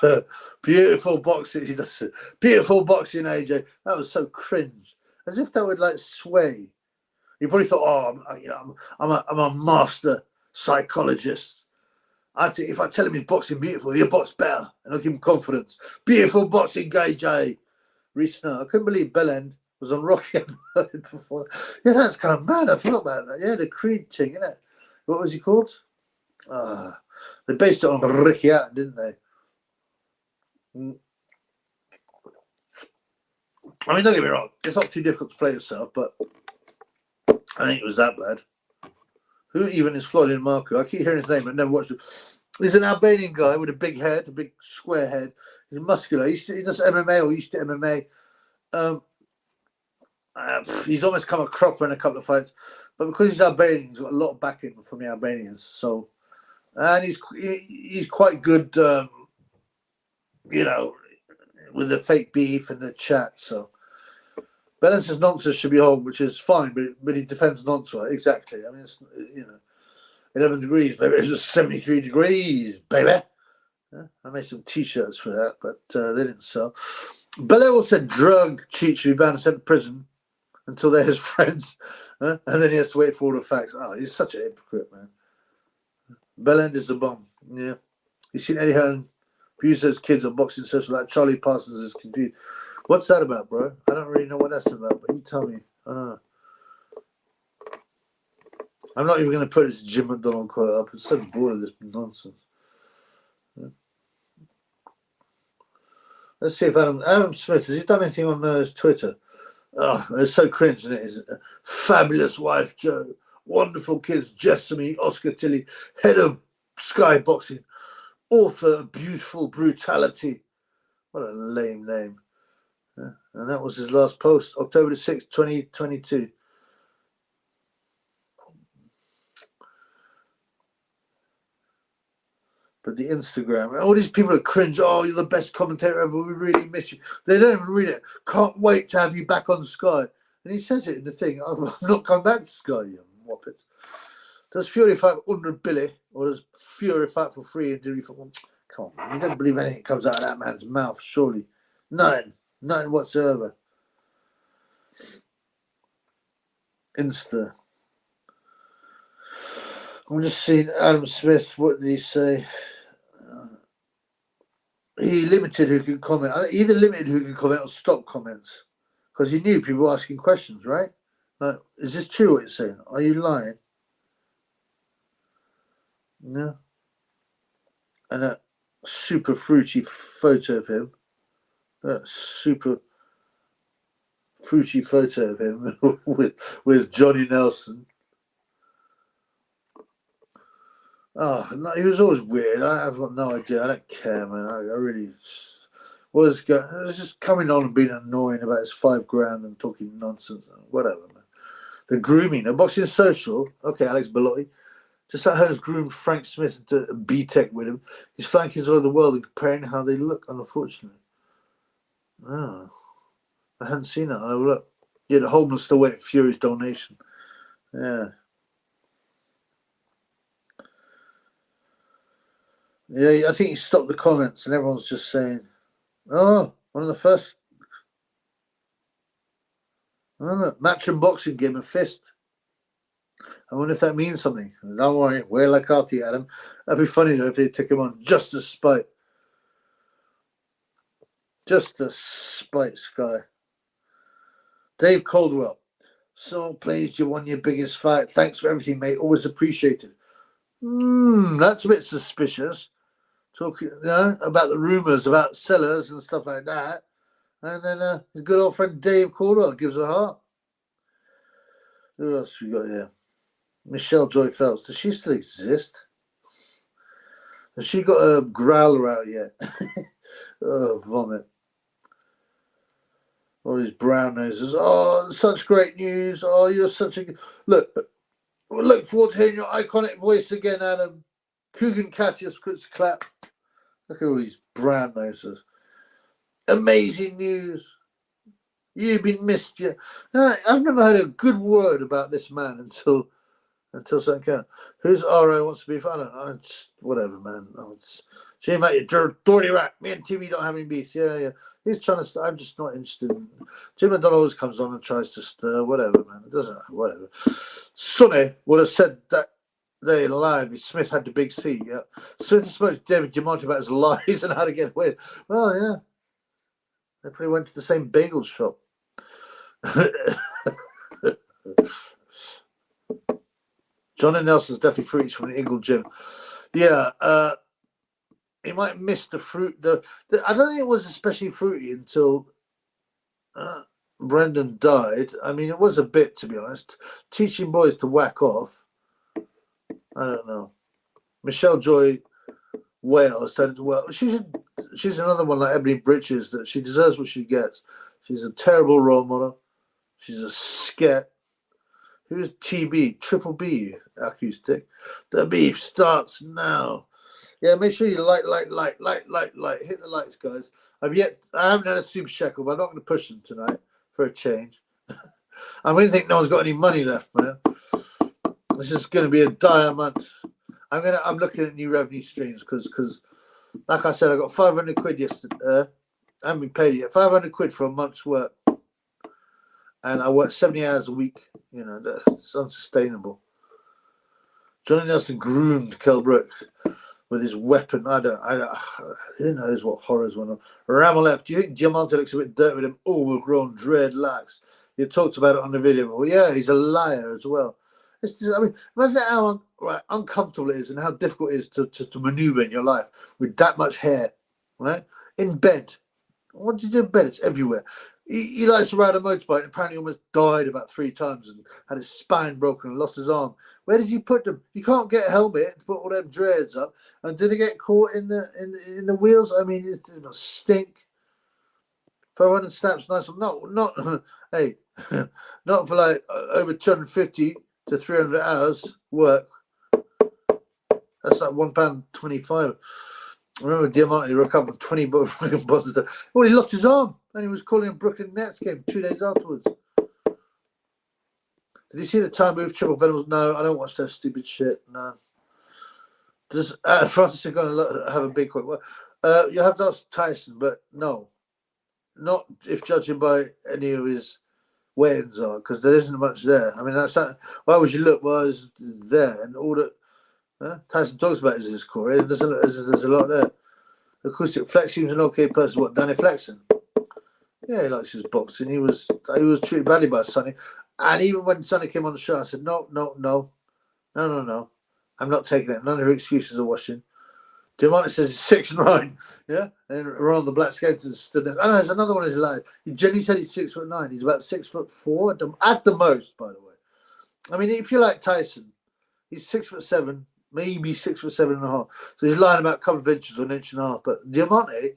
Beautiful boxing. He does it. Beautiful boxing, AJ. That was so cringe. As if that would like sway. You probably thought, I'm a master psychologist. I think if I tell him he's boxing beautiful, he'll box better, and I'll give him confidence. Beautiful boxing, Gay J. Reese Snow. I couldn't believe Bellend was on Rocky before. Yeah, that's kind of mad. I forgot about that. Yeah, the Creed thing, isn't it? What was he called? They based it on Ricky Hatton, didn't they? I mean, don't get me wrong. It's not too difficult to play yourself, but I think it was that bad. Who even is Florian Marku? I keep hearing his name, but never watched him. He's an Albanian guy with a big head, a big square head. He's muscular. He does MMA or used to MMA. He's almost come a cropper in a couple of fights, but because he's Albanian, he's got a lot of backing from the Albanians. So, and he's quite good, with the fake beef and the chat. So, Balance nonsense should be home, which is fine, but he defends nonsense exactly. I mean, it's 11 degrees, baby. It's just 73 degrees, baby. Yeah, I made some T-shirts for that, but they didn't sell. Bellel said drug cheats should be banned and sent to prison until they're his friends, and then he has to wait for all the facts. Oh, he's such a hypocrite, man. Bellend is a bomb. Yeah, you've seen Eddie Hearn abuse those kids on boxing social like Charlie Parsons is confused. What's that about, bro? I don't really know what that's about, but you tell me. I don't know. I'm not even going to put this Jim McDonald quote up. I'm so bored of this nonsense. Yeah. Let's see if Adam Smith, has he done anything on his Twitter? Oh, it's so cringe, isn't it? Fabulous wife, Joe. Wonderful kids, Jessamy, Oscar Tilley, head of Sky Boxing, author of Beautiful Brutality. What a lame name. Yeah. And that was his last post, October the 6th, 2022. But the Instagram, all these people are cringe. Oh, you're the best commentator ever. We really miss you. They don't even read it. Can't wait to have you back on Sky. And he says it in the thing. I'm not coming back to Sky, you whoppets. Does Fury fight for 100 billy, or does Fury fight for free? And do you come on, you don't believe anything comes out of that man's mouth, surely? None whatsoever. Insta. I'm just seeing Adam Smith. What did he say? He limited who can comment. Either limited who can comment or stop comments, because he knew people were asking questions, right? Like, is this true what you're saying? Are you lying? No. And that super fruity photo of him. That super fruity photo of him with Johnny Nelson. Oh, no, he was always weird. I've got no idea. I don't care, man. I really was just coming on and being annoying about his $5,000 and talking nonsense. Whatever, man. The grooming, a boxing social. Okay, Alex Bellotti. Just like has groomed Frank Smith into B-Tech with him. He's flying kids all over the world and comparing how they look, unfortunately. Oh, I hadn't seen that. I'll look. Yeah, the homeless still waiting for Fury's donation. Yeah. Yeah, I think he stopped the comments and everyone's just saying, oh, one of the first. Match and boxing game a fist. I wonder if that means something. Don't worry, wear like Artie, Adam. That'd be funny though if they took him on just to spite. Just to spite Sky. Dave Caldwell. So pleased you won your biggest fight. Thanks for everything, mate. Always appreciated. That's a bit suspicious. Talking about the rumours about sellers and stuff like that. And then his good old friend Dave Caldwell gives a heart. Who else we got here? Michelle Joy Phelps. Does she still exist? Has she got a growler out yet? Oh, vomit. All these brown noses. Oh, such great news. Oh, you're such a... Look forward to hearing your iconic voice again, Adam. Coogan Cassius puts a clap. Look at all these brown noses. Amazing news. You've been missed. I've never heard a good word about this man until something came out. Who's RO wants to be fun? Whatever, man. She mate, you're dirty rat. Me and TV don't have any beef. Yeah. He's trying to. I'm just not interested. Jim McDonald always comes on and tries to stir. Whatever, man. It doesn't matter. Whatever. Sonny would have said that they live. Smith had the big C. Yeah. Smith spoke to David Diamante about his lies and how to get away. Well, yeah. They probably went to the same bagel shop. John and Nelson's definitely fruits from the Eagle Gym. Yeah, he might have missed the fruit. I don't think it was especially fruity until Brendan died. I mean, it was a bit, to be honest. Teaching boys to whack off. I don't know. Michelle Joy Wales said, well, she's another one like Ebony Bridges, that she deserves what she gets. She's a terrible role model. She's a scat. Who's TB? Triple B acoustic. The beef starts now. Yeah, make sure you like. Hit the likes, guys. I haven't had a super shekel, but I'm not going to push them tonight for a change. I really think no one's got any money left, man. This is going to be a dire month. I'm looking at new revenue streams because, like I said, I got 500 quid yesterday. I haven't been paid yet. 500 quid for a month's work, and I work 70 hours a week. You know, it's unsustainable. Johnny Nelson groomed Kell Brooks. with his weapon. Who knows what horrors went on. Ramolev, do you think Diamante looks a bit dirty with him overgrown dreadlocks? You talked about it on the video. Well, yeah, he's a liar as well. It's just, I mean, imagine how uncomfortable it is and how difficult it is to maneuver in your life with that much hair, right? In bed. What do you do in bed? It's everywhere. He likes to ride a motorbike. Apparently, almost died about 3 times and had his spine broken and lost his arm. Where does he put them? You can't get a helmet to put all them dreads up. And do they get caught in the wheels? I mean, it must stink. 500 snaps, nice one. Not hey, not for like over 250 to 300 hours work. That's like £1.25. I remember Diamante recovered 20 fucking bottles. Well, he lost his arm and he was calling a Brooklyn Nets game 2 days afterwards. Did you see the time move triple venoms? No, I don't watch that stupid shit. No. Just Francis is going to have a big quick. You have to ask Tyson, but no, not if judging by any of his weigh-ins are, because there isn't much there. I mean, that's not, why would you look? Well, it's there and all that. Tyson talks about his core. There's a lot there. Acoustic Flex seems an okay person. What, Danny Flexen? Yeah, he likes his boxing. He was treated badly by Sonny. And even when Sonny came on the show, I said, no. I'm not taking it. None of her excuses are washing. Diamante says he's 6'9". Yeah? And Ron the black skater stood there. I know, there's another one is alive. Jenny said he's 6'9". He's about 6'4" at the most, by the way. I mean, if you like Tyson, he's 6'7", maybe 6'7.5". So he's lying about a couple of inches or an inch and a half. But Diamante,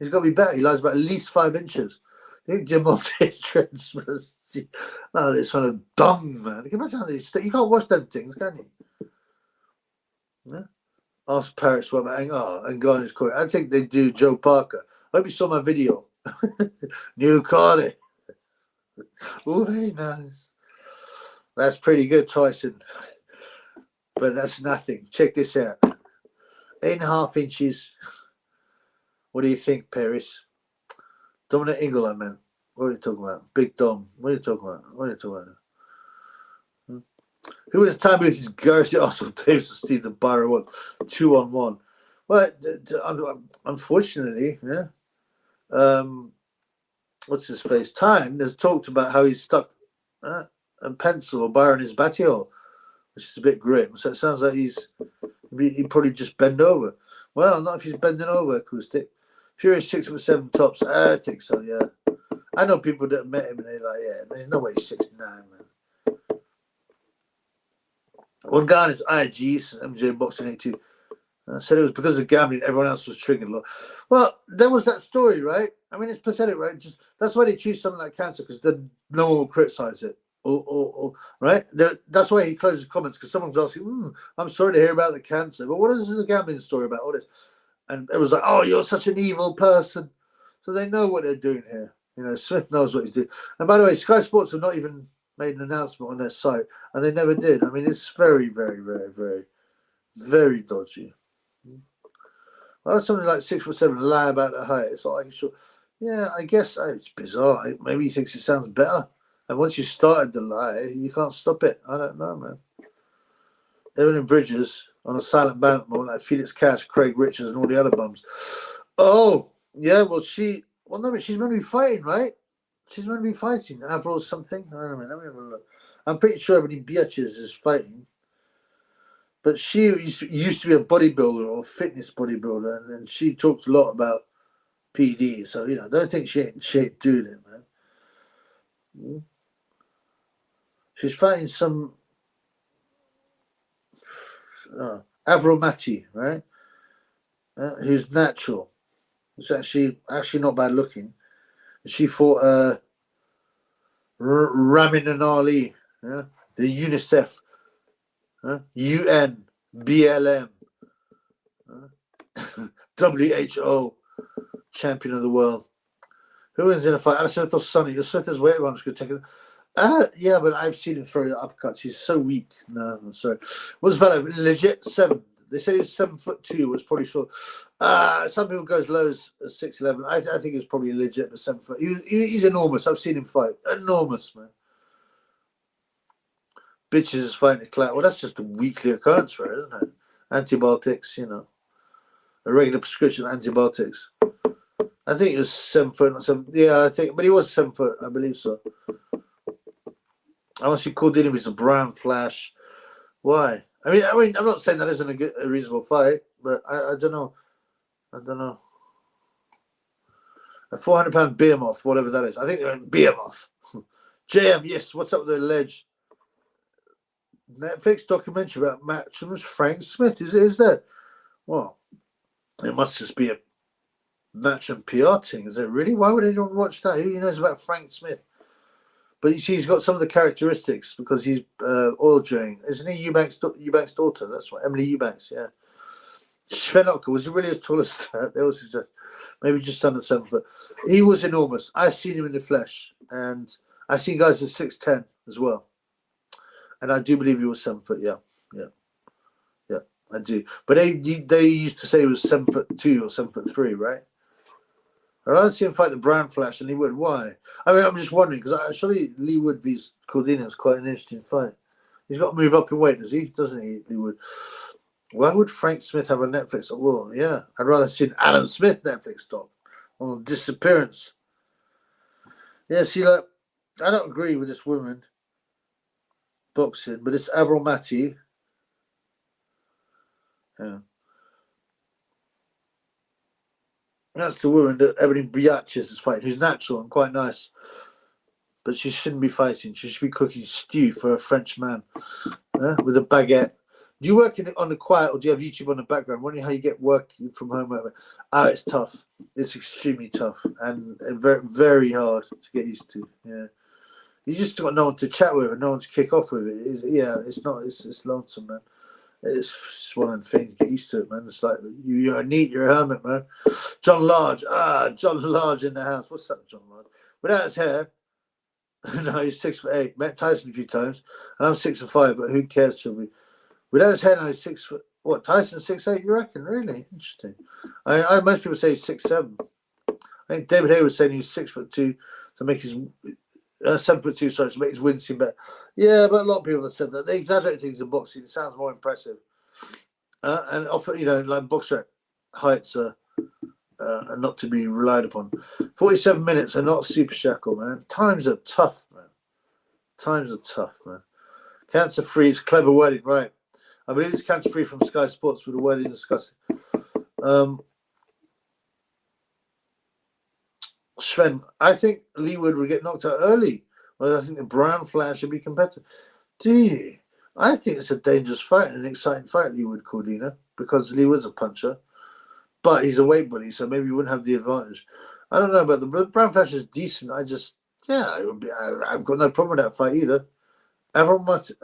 he's got to be better. He lies about at least 5 inches. I think Diamante's trend smells. Oh, it's kind of dumb, man. You can imagine how you can't watch them things, can you? Yeah. Ask Paris what about Ngannou's court. I think they do Joe Parker. I hope you saw my video. New Cardi. Oh, very nice. That's pretty good, Tyson. But that's nothing. Check this out. 8.5 inches. What do you think, Paris? Dominic Ingle, man. What are you talking about? Big Dom. What are you talking about? Who was time with his Garcia Arsenal Davis and Steve the Byron one 2-on-1? Well, unfortunately, yeah. What's his face? Time has talked about how he's stuck a pencil or Byron his Battiol, which is a bit grim. So it sounds like he probably just bend over. Well, not if he's bending over, Acoustic. Fury 6'7" tops. I think so, yeah. I know people that have met him and they're like, yeah, there's no way he's 6'9", man. One guy on his IG, MJ Boxing 82, said it was because of gambling, everyone else was triggered a lot. Well, there was that story, right? I mean, it's pathetic, right? That's why they choose something like cancer, because then no one will criticize it. Right? That's why he closes comments, because someone's asking, I'm sorry to hear about the cancer, but what is the gambling story about all this? And it was like, oh, you're such an evil person. So they know what they're doing here. You know, Smith knows what he's doing. And by the way, Sky Sports have not even made an announcement on their site, and they never did. I mean, it's very, very, very, very, very dodgy. Well, something like 6'7" lie about the height. It's like, sure, yeah, I guess it's bizarre. Maybe he thinks it sounds better. And once you started the lie, you can't stop it. I don't know, man. Evelyn Bridges on a silent banner more like Felix Cash, Craig Richards, and all the other bums. Oh, yeah, well, no, but she's going to be fighting, right? She's going to be fighting. Avril something. I don't know. Let me have a look. I'm pretty sure everybody bitches is fighting. But she used to be a bodybuilder or fitness bodybuilder, and she talks a lot about PD. So, you know, don't think she ain't doing it, man. She's fighting some Avril Mati, right? Who's natural. It's actually not bad looking. She fought Ramin and Ali, the UNICEF, UN, BLM, WHO champion of the world. Who wins in a fight? Alessandro Sonny. Your Smith's weight one is going to take it. Yeah, but I've seen him throw uppercuts. He's so weak. No, I'm sorry. What's Velo? Legit 7. They say he's 7'2", was probably short. Some people go as low as 6'11". I think it's probably legit, but 7 foot. He's enormous. I've seen him fight. Enormous, man. Bitches is fighting the clout. Well, that's just a weekly occurrence for her, isn't it? antibiotics, you know, a regular prescription of antibiotics. I think he was 7 foot, not 7. Yeah, I think, but he was 7 foot, I believe so. Unless he called in, he's a brown flash. Why? I mean, I'm not saying that isn't a reasonable fight, but I don't know. I don't know. A 400-pound behemoth, whatever that is. I think they're in behemoth. JM, yes. What's up with the alleged Netflix documentary about Matchroom's Frank Smith? Is there? Well, it must just be a Matchroom PR thing. Is it really? Why would anyone watch that? Who knows about Frank Smith? But you see, he's got some of the characteristics because he's oil drilling. Isn't he Eubanks' daughter? That's what Emily Eubanks, yeah. Svenoka, was he really as tall as that? They also said maybe just under 7 foot. He was enormous. I've seen him in the flesh, and I've seen guys at 6'10" as well. And I do believe he was 7 foot. Yeah, I do. But they used to say he was 7'2" or 7'3", right? I'd rather see him fight the Brown Flash than Lee Wood. Why? I mean, I'm just wondering because actually Lee Wood vs Cordina is quite an interesting fight. He's got to move up in weight, doesn't he? Lee Wood. Why would Frank Smith have a Netflix? Well, yeah, I'd rather see an Adam Smith Netflix doc on disappearance. Yeah, see, like, I don't agree with this woman boxing, but it's Avril Mati. Yeah. That's the woman that Ebony Briaches is fighting, who's natural and quite nice. But she shouldn't be fighting. She should be cooking stew for a French man with a baguette. Do you work on the quiet or do you have YouTube on the background? Wondering how you get work from home. It's tough. It's extremely tough and very, very hard to get used to. Yeah. You just got no one to chat with and no one to kick off with. It's lonesome, man. It's one of the things. Get used to it, man. It's like you're a neat, you're a hermit, man. John Large. John Large in the house. What's up, John Large? Without his hair. No, he's 6'8". Met Tyson a few times. And I'm 6'5", but who cares, shall we? Without his hair, no, he's 6 foot. What, Tyson 6'8", you reckon? Really? Interesting. Most people say he's 6'7". I think David Hay was saying he's 6'2" to make his 7'2", sorry, to make his win seem better. Yeah, but a lot of people have said that. They exaggerate things in boxing. It sounds more impressive. And often, like boxer heights are not to be relied upon. 47 minutes are not super shackle, man. Times are tough, man. Cancer free is clever wording, right? I believe it's cancer free from Sky Sports with the wording discussing. Sven, I think Lee Wood will get knocked out early. Well, I think the Brown Flash should be competitive. Do you? I think it's a dangerous fight, an exciting fight, Lee Wood Cordina, because Lee Wood's a puncher. But he's a weight bully, so maybe he wouldn't have the advantage. I don't know, but the Brown Flash is decent. I've got no problem with that fight either. Avril Mati.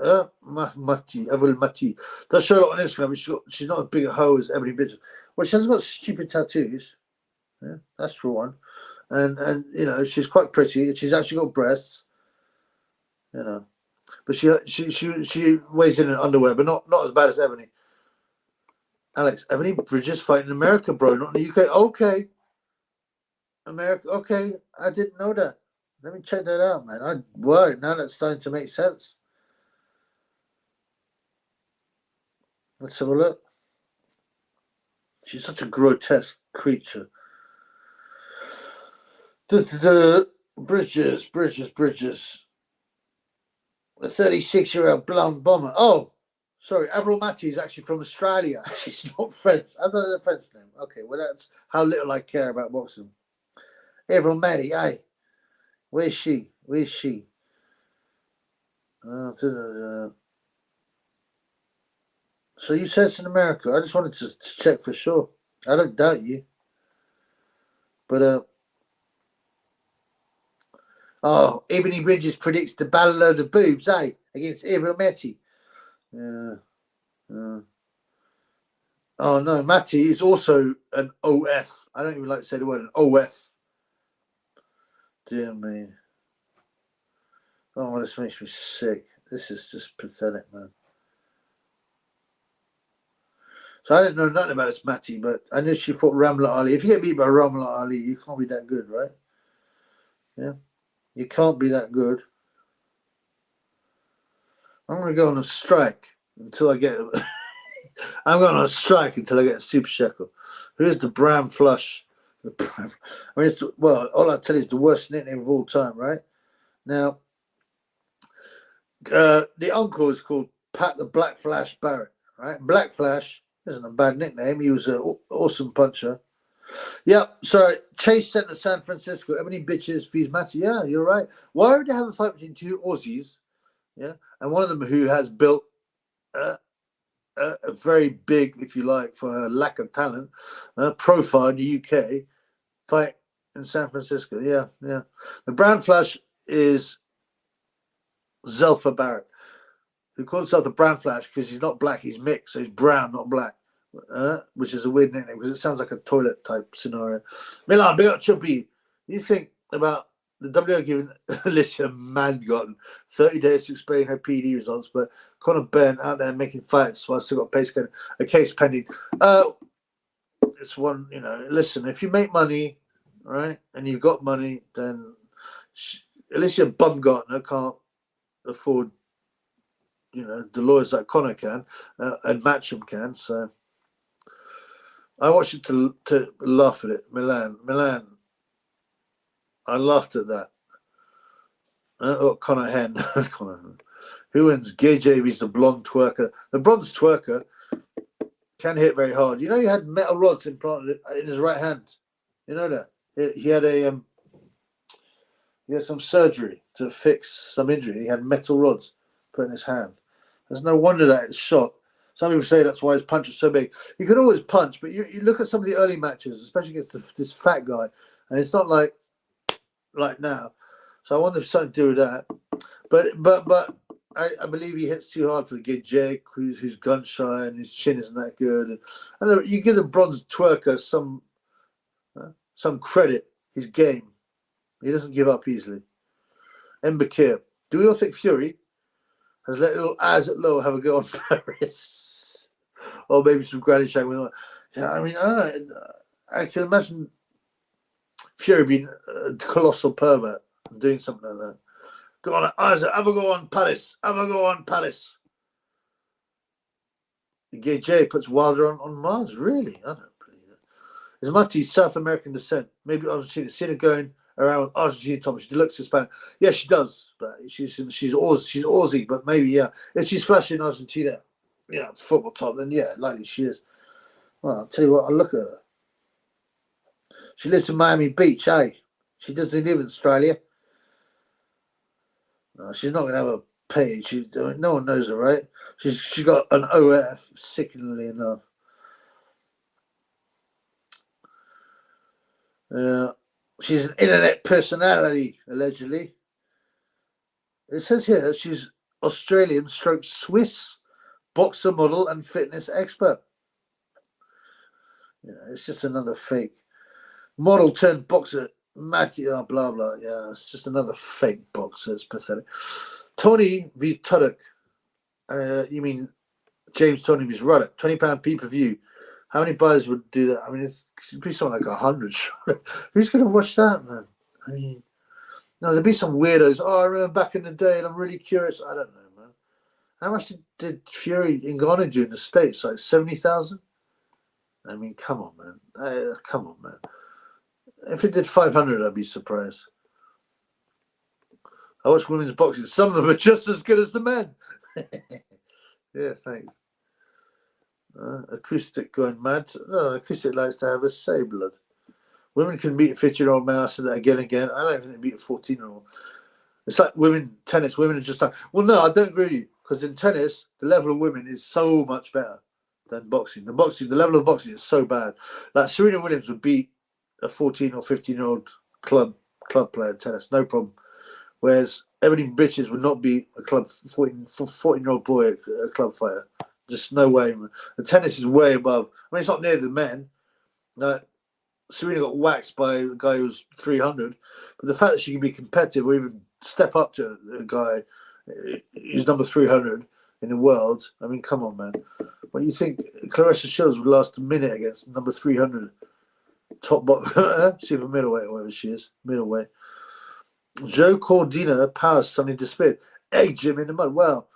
Does show a lot on Instagram, but she's not as big a hoe as Ebony Bridges. Well, she hasn't got stupid tattoos. Yeah, that's for one. And she's quite pretty. She's actually got breasts. But she weighs in underwear, but not as bad as Ebony. Alex, Ebony Bridges fighting in America, bro, not in the UK. Okay. America. Okay, I didn't know that. Let me check that out, man. Now that's starting to make sense. Let's have a look. She's such a grotesque creature. Bridges. A 36-year-old blonde bomber. Oh, sorry. Avril Mati is actually from Australia. She's not French. I thought it was a French name. Okay, well, that's how little I care about boxing. Avril Mati, hey. Where's she? So you said it's in America. I just wanted to check for sure. I don't doubt you. But, Ebony Bridges predicts the battle of the boobs, against Avril Mati. Yeah. Oh, no, Mati is also an OF. I don't even like to say the word, an OF. Dear me. Oh, this makes me sick. This is just pathetic, man. So I didn't know nothing about this Mati, but I knew she fought Ramla Ali. If you get beat by Ramla Ali, you can't be that good, right? Yeah. You can't be that good. I'm going to go on a strike until I get I'm going on a strike until I get a super shekel. Who's the Bram Flush? I mean, well, all I tell you is the worst nickname of all time, right? Now, the uncle is called Pat the Black Flash Barrett, right? Black Flash isn't a bad nickname. He was an awesome puncher. Yeah, so Chase sent to San Francisco. How many bitches fees matter? Yeah, you're right. Why would they have a fight between two Aussies? Yeah, and one of them who has built a very big, if you like, for her lack of talent, profile in the UK, fight in San Francisco. Yeah, yeah. The Brown Flash is Zelfa Barrett, who calls himself the Brown Flash because he's not black, he's mixed, so he's brown, not black. Which is a weird nickname because it sounds like a toilet type scenario. Milan, big up Chubby. You think about the WO giving Alicia Mangotten 30 days to explain her PD results, but Conor Benn out there making fights while I still got a case pending. It's one, listen, if you make money, right, and you've got money, then Alicia Bumgarner can't afford, the lawyers like Conor can, and Matcham can, so. I watched it to laugh at it. Milan. I laughed at that. Conor Hen. Who wins? Gay JV's the blonde twerker. The bronze twerker can hit very hard. He had metal rods implanted in his right hand. You know that? He had some surgery to fix some injury. He had metal rods put in his hand. There's no wonder that it's shot. Some people say that's why his punch is so big. He could always punch, but you look at some of the early matches, especially against this fat guy, and it's not like now. So I wonder if something to do with that. But I believe he hits too hard for the kid Jake, who's gun shy and his chin isn't that good. And you give the bronze twerker some credit. His game, he doesn't give up easily. Mbakir. Do we all think Fury has let little Az at low have a go on Paris? Or maybe some granny shag. Yeah, I mean, I don't know. I can imagine Fury being a colossal pervert and doing something like that. Go on, Isaac, have a go on Paris. Have a go on Paris. Gay Jay puts Wilder on Mars. Really? I don't believe it. Is Mati South American descent? Maybe Argentina. Seen her going around with Argentine top. She looks Hispanic. Yeah, she does. But she's Aussie, but maybe, yeah. If she's flashing Argentina, football top, then yeah, likely she is. Well, I'll tell you what, I'll look at her. She lives in Miami Beach, eh? She doesn't live in Australia. No, she's not going to have a page. No one knows her, right? She's got an OF, sickeningly enough. She's an internet personality, allegedly. It says here that she's Australian / Swiss boxer, model, and fitness expert. It's just another fake model turned boxer. Matty, blah blah. Yeah, it's just another fake boxer. It's pathetic. Tony v Tuddock. You mean James Tony v Ruddock? £20 pay-per-view. How many buyers would do that? I mean, it'd be something like 100. Who's going to watch that, man? I mean, no, there'd be some weirdos. Oh, I remember back in the day, and I'm really curious. I don't know, man. How much did Fury Ngannou do in the States? Like 70,000? I mean, come on, man. Come on, man. If it did 500, I'd be surprised. I watch women's boxing. Some of them are just as good as the men. Yeah, thanks. Acoustic going mad. No, Acoustic likes to have a say, blood. Women can beat a 50-year-old man. I said that again and again. I don't even think they beat a 14-year-old. It's like tennis. Women are just like, well, no, I don't agree with you. Because in tennis, the level of women is so much better than boxing. The level of boxing is so bad. Like Serena Williams would beat a 14 or 15-year-old club player in tennis, no problem. Whereas everything bitches would not be a club 14-year-old boy, a club fighter. Just no way, man. The tennis is way above. I mean, it's not near the men. Serena got waxed by a guy who was 300, but the fact that she can be competitive or even step up to a guy who's number 300 in the world, I mean, come on, man. What do you think Clarissa Shields would last a minute against number 300 top super middleweight or whatever she is, middleweight? Joe Cordina powers suddenly disappeared. Hey, Jim in the mud. Well,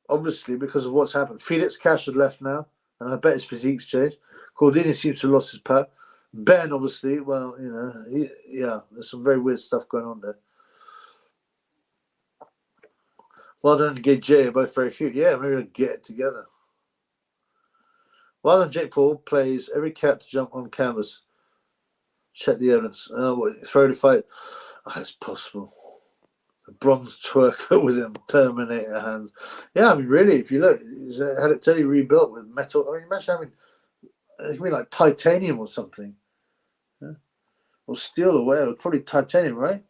obviously because of what's happened. Felix Cash had left now. and I bet his physique's changed. Cordini seems to have lost his power. Ben, obviously, well, you know, yeah, there's some very weird stuff going on there. Well done, Gay J, both very cute. Yeah, maybe we'll get it together. Well done, Jake Paul plays every cat to jump on canvas. Check the evidence. Throw the fight. Oh, it's possible. A bronze twerker with him, Terminator hands. Yeah, I mean, really, if you look, he's had it totally rebuilt with metal. I mean, imagine having it could be like titanium or something, yeah? Or steel or whatever. Probably titanium, right?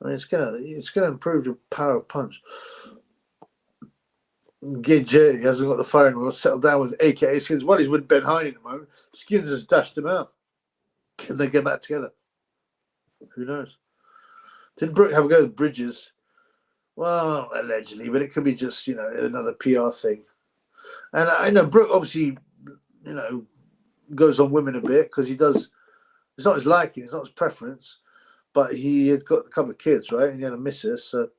I mean, it's gonna improve the power of punch. Gidget, he hasn't got the phone. We'll settle down with AKA Skins. Well, he's with Ben Hine at the moment. Skins has dashed him out. Can they get back together? Who knows? Didn't Brooke have a go with Bridges? Well, allegedly, but it could be just, you know, another PR thing. And I know Brooke obviously, you know, goes on women a bit because he does. It's not his liking, it's not his preference, but he had got a couple of kids, right? And he had a missus. So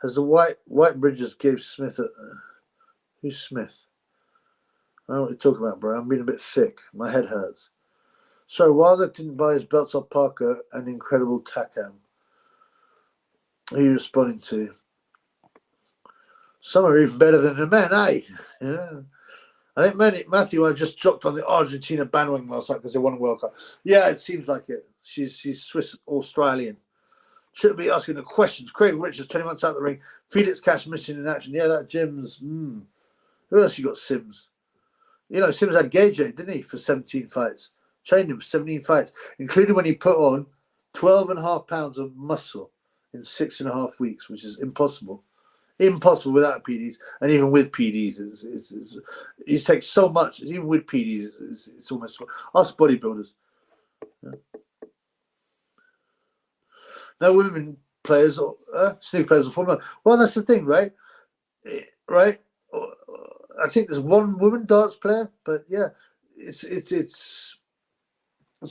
has the White Bridges gave Smith a who's Smith? I don't know what you're talking about, bro. I'm being a bit sick. My head hurts. So Wilder didn't buy his belts off Parker and incredible Takam. Who are you responding to? Some are even better than the men, eh? Yeah. I think Matthew, I just dropped on the Argentina bandwagon last night because they won a World Cup. Yeah, it seems like it. She's Swiss Australian. Shouldn't be asking the questions. Craig Richards, 20 months out of the ring. Felix Cash missing in action. Yeah, that Jim's. Who else you got? Sims. You know, Sims had Gage, didn't he, for 17 fights? Trained him for 17 fights, including when he put on 12.5 pounds of muscle in 6.5 weeks, which is impossible. Impossible without PDs, and even with PDs, he's taken so much. Even with PDs, it's almost us bodybuilders. Yeah. No women players, snake players, or former. Well, that's the thing, right? Right. I think there's one woman darts player, but yeah, it's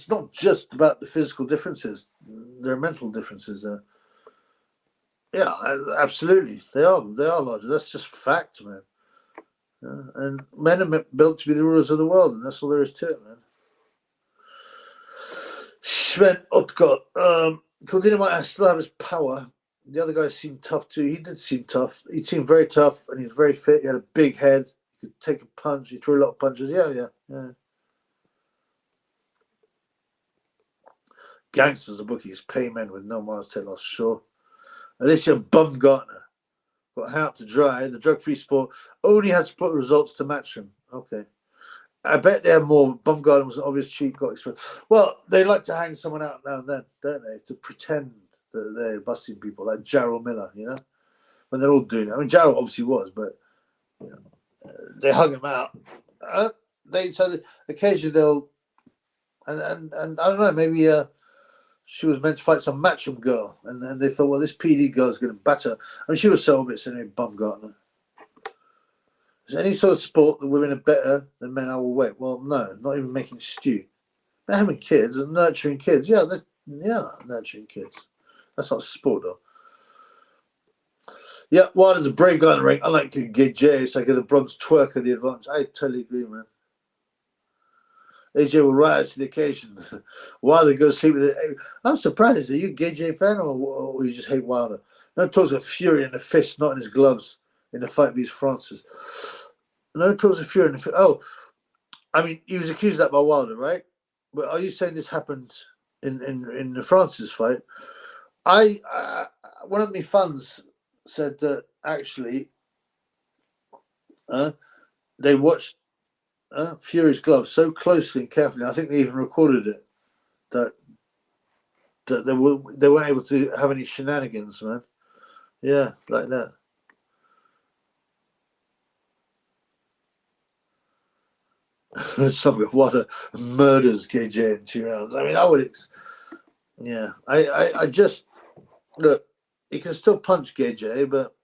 not just about the physical differences. There are mental differences there. Yeah, absolutely. They are larger. That's just fact, man. Yeah. And men are built to be the rulers of the world, and that's all there is to it, man. Sven Utgott. Cordina might still have his power. The other guy seemed tough too. He did seem tough. He seemed very tough, and he was very fit. He had a big head. He could take a punch. He threw a lot of punches. Yeah. Gangsters are bookies, pay men with no miles to loss, sure. Alicia Bumgarner got hung out to dry. The drug-free sport only has to put the results to match them. Okay. I bet they have more. Bumgarner was an obvious cheat, got exposed. Well, they like to hang someone out now and then, don't they? To pretend that they're busting people, like Jarrell Miller, you know? When they're all doing it. I mean, Jarrell obviously was, but you know, they hung him out. Occasionally they'll, and I don't know, maybe she was meant to fight some matchroom girl, and they thought, well, this PD girl's going to batter. I mean, she was so obvious anyway, Bumgarner. Is there any sort of sport that women are better than men are weight? Well, no, not even making stew. They're having kids and nurturing kids. Yeah, nurturing kids. That's not sport, though. Yeah, Wilder's a brave guy in the ring. I like to get Jay. It's like the bronze twerker the advantage. I totally agree, man. AJ will rise to the occasion. Wilder goes sleep with it. I'm surprised. Are you a AJ fan or you just hate Wilder? No talks of fury in the fist, not in his gloves, in the fight with Francis. No talks of fury in the fist. Oh, I mean, he was accused of that by Wilder, right? But are you saying this happened in the Francis fight? One of my fans said that actually they watched Fury's gloves so closely and carefully. I think they even recorded it that they weren't able to have any shenanigans, man. Yeah, like that. Something what a murders KJ in 2 rounds. I mean, I would. Yeah, I just look. He can still punch KJ, but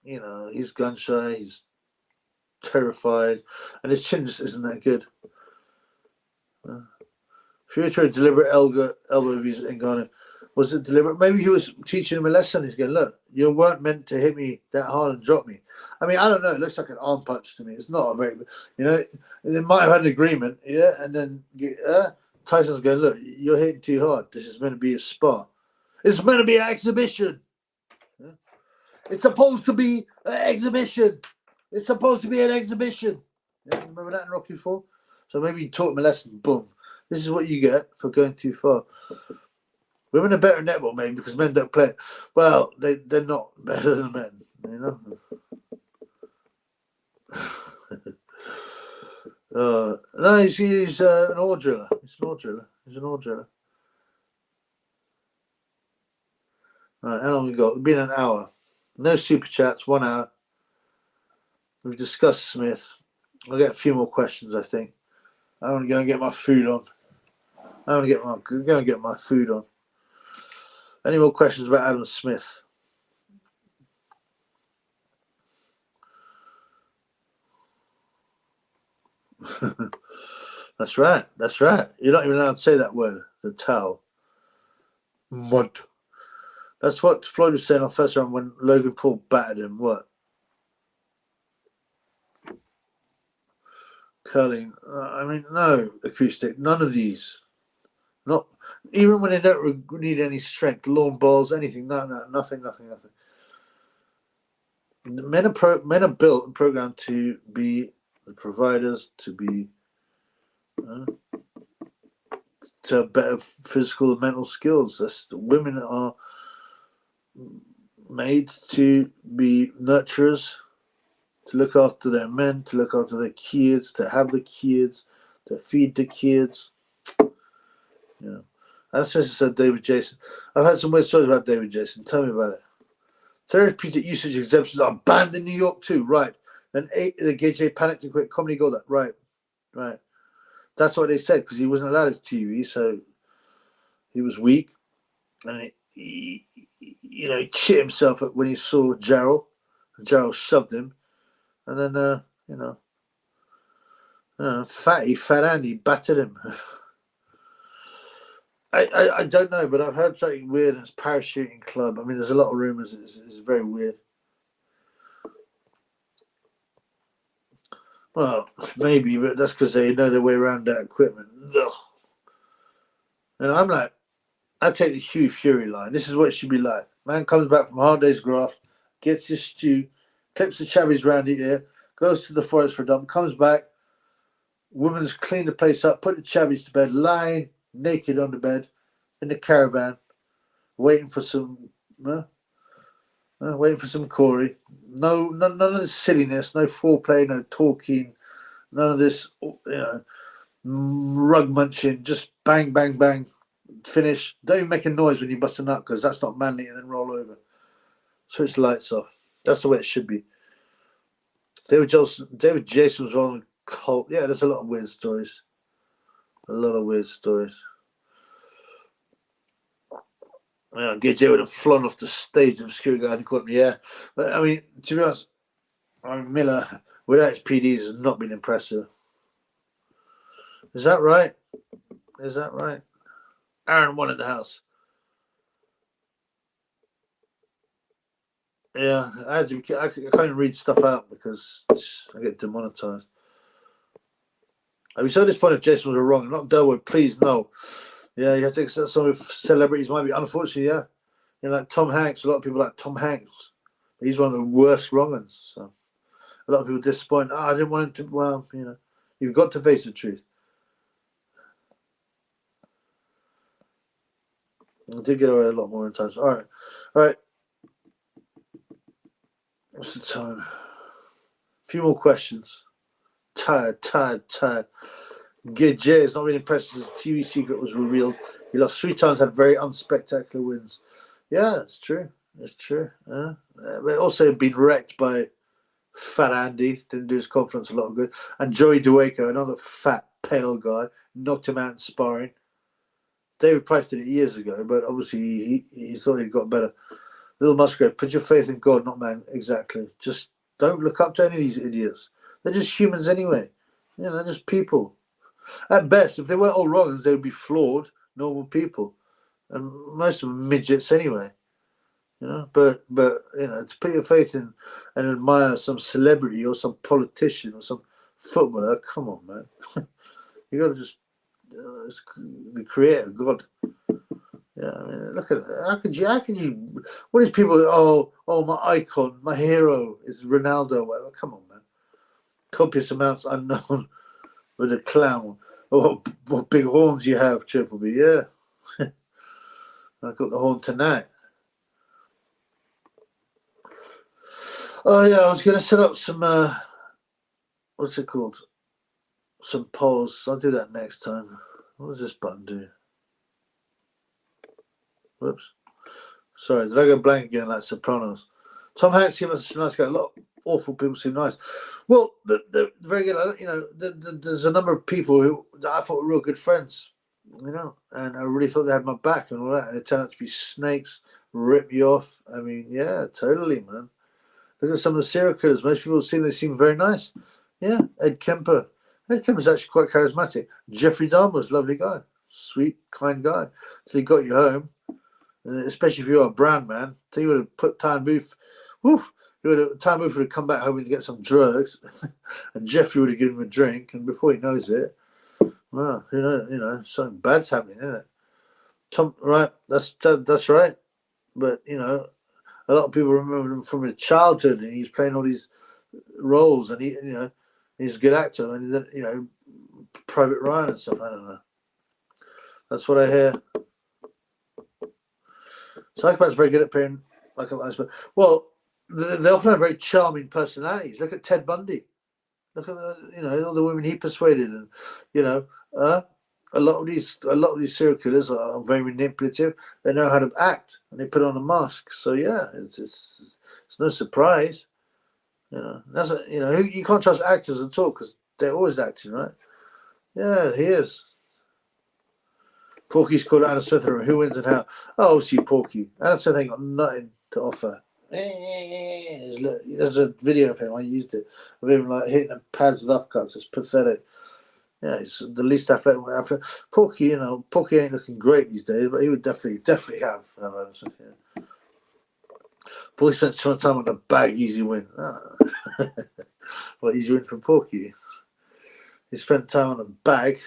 you know he's gun shy. He's terrified, and his chin just isn't that good. Fury tried to deliberate elbow views at Ngannou. Was it deliberate? Maybe he was teaching him a lesson. He's going, look, you weren't meant to hit me that hard and drop me. I mean, I don't know. It looks like an arm punch to me. It's not a very, they might have had an agreement, yeah. And then Tyson's going, look, you're hitting too hard. This is meant to be a spar. It's meant to be an exhibition. Yeah? It's supposed to be an exhibition. It's supposed to be an exhibition. Yeah? Remember that in Rocky IV? So maybe he taught him a lesson. Boom. This is what you get for going too far. Women are better in netball, maybe, because men don't play it. Well, they're not better than men, No, he's an ore driller. He's an ore driller. All right, how long we got? It's been an hour. No super chats, 1 hour. We've discussed Smith. I'll get a few more questions, I think. I want to go and get my food on. Go and get my food on. Any more questions about Adam Smith? That's right. You're not even allowed to say that word, the towel. Mud. That's what Floyd was saying on the first round when Logan Paul battered him. What? Curling. I mean, no acoustic. None of these. Not even when they don't need any strength, lawn balls, anything. No, nothing. Men are built and programmed to be the providers, to be to have better physical and mental skills. Women are made to be nurturers, to look after their men, to look after their kids, to have the kids, to feed the kids. Yeah, that's just said David Jason. I've had some weird stories about David Jason. Tell me about it. Therapeutic usage exemptions are banned in New York too. Right. And the gay J panicked and quit. Comedy Gold. Right. That's what they said because he wasn't allowed his TV, so he was weak, and he shit himself when he saw Jarrell. Jarrell shoved him, and then Fat Andy battered him. I don't know, but I've heard something weird. It's parachuting club. I mean, there's a lot of rumors. It's very weird. Well, maybe, but that's because they know their way around that equipment. Ugh. And I'm like, I take the Hugh Fury line. This is what it should be like. Man comes back from hard day's graft, gets his stew, clips the chavvies round the ear, goes to the forest for a dump, comes back. Woman's cleaned the place up, put the chavvies to bed, lying naked on the bed in the caravan, waiting for some Corey. None of this silliness, no foreplay, no talking, none of this rug munching, just bang, bang, bang, finish. Don't even make a noise when you bust a nut because that's not manly, and then roll over. Switch the lights off. That's the way it should be. David Jason was on cult. Yeah, there's a lot of weird stories. Yeah, GJ would have flown off the stage of security guard and caught me. Yeah, but I mean, to be honest, Miller without his PDs has not been impressive. Is that right? Aaron won in the house. Yeah, I can't even read stuff out because I get demonetized. I'd be so disappointed if Jason was wrong. Not Delwood, please, no. Yeah, you have to accept some celebrities might be. Unfortunately, yeah. Like Tom Hanks. A lot of people like Tom Hanks. He's one of the worst wrong ones. So a lot of people disappointed. I didn't want him to. Well, you've got to face the truth. I did get away a lot more in times. All right. What's the time? A few more questions. Tired. Gidje is not really impressed as his TV secret was revealed. He lost 3 times, had very unspectacular wins. Yeah, it's true. But also been wrecked by Fat Andy. Didn't do his conference a lot of good. And Joey Dueco, another fat, pale guy, knocked him out in sparring. David Price did it years ago, but obviously he thought he'd got better. Little Musgrave, put your faith in God, not man. Exactly. Just don't look up to any of these idiots. They're just humans anyway. They're just people. At best, if they weren't all wrong, they would be flawed, normal people. and most of them midgets anyway. You know, but you know, to put your faith in and admire some celebrity or some politician or some footballer, come on, man. You got to just it's the creator, God. Yeah, I mean, look at it. How can you? What is people? Oh, my icon, my hero is Ronaldo. Whatever. Come on, man. Copious amounts unknown with a clown. Oh, what big horns you have, Triple B. Yeah, I got the horn tonight. Oh yeah, I was going to set up some. What's it called? Some polls. I'll do that next time. What does this button do? Whoops. Sorry, did I go blank again like Sopranos? Tom Hanks seems like a nice guy. A lot of awful people seem nice. Well, the very good. You know, there's a number of people who I thought were real good friends. You know, and I really thought they had my back and all that. And it turned out to be snakes, rip me off. I mean, yeah, totally, man. Look at some of the serial killers. Most people seem very nice. Yeah, Ed Kemper. Ed Kemper's actually quite charismatic. Jeffrey Dahmer was a lovely guy. Sweet, kind guy. So he got you home. Especially if you're a brown man. So he would have put Time Booth. Woof. Time Booth would have come back home to get some drugs. And Jeffrey would have given him a drink. And before he knows it, well, you know, something bad's happening, isn't it? Tom, right? That's right. But, you know, a lot of people remember him from his childhood, and he's playing all these roles, and he's a good actor, and then, you know, Private Ryan and stuff. I don't know. That's what I hear. Psychopaths are very good at playing like a nice man. Well, they often have very charming personalities. Look at Ted Bundy. Look at all the women he persuaded, and you know, a lot of these serial killers are very manipulative. They know how to act, and they put on a mask. So yeah, it's no surprise. You know, that's you can't trust actors at all because they're always acting, right? Yeah, he is. Porky's called Anna Smith, who wins and how? Oh, obviously Porky. Anna Smith ain't got nothing to offer. There's a video of him. I used it of him like hitting the pads with upcuts. It's pathetic. Yeah, he's the least athletic. Porky, Porky ain't looking great these days, but he would definitely have Anna Smith. Yeah. Porky spent so much time on the bag. Easy win. What easy win for Porky? He spent time on the bag.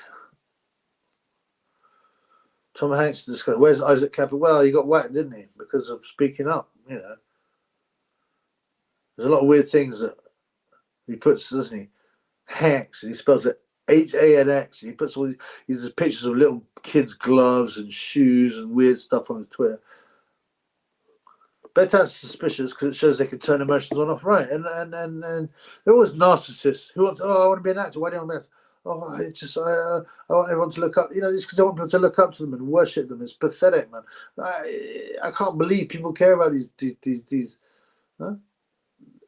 Tom Hanks discussed, where's Isaac Capper? Well, he got whacked, didn't he? Because of speaking up, you know. There's a lot of weird things that he puts, doesn't he? Hanks, and he spells it Hanx, and he puts all these pictures of little kids' gloves and shoes and weird stuff on his Twitter. But that's suspicious because it shows they can turn emotions on off, right? And they're always narcissists who wants, I want to be an actor. Why do you want to be an actor? Oh, I want everyone to look up. You know, it's because I want people to look up to them and worship them. It's pathetic, man. I can't believe people care about these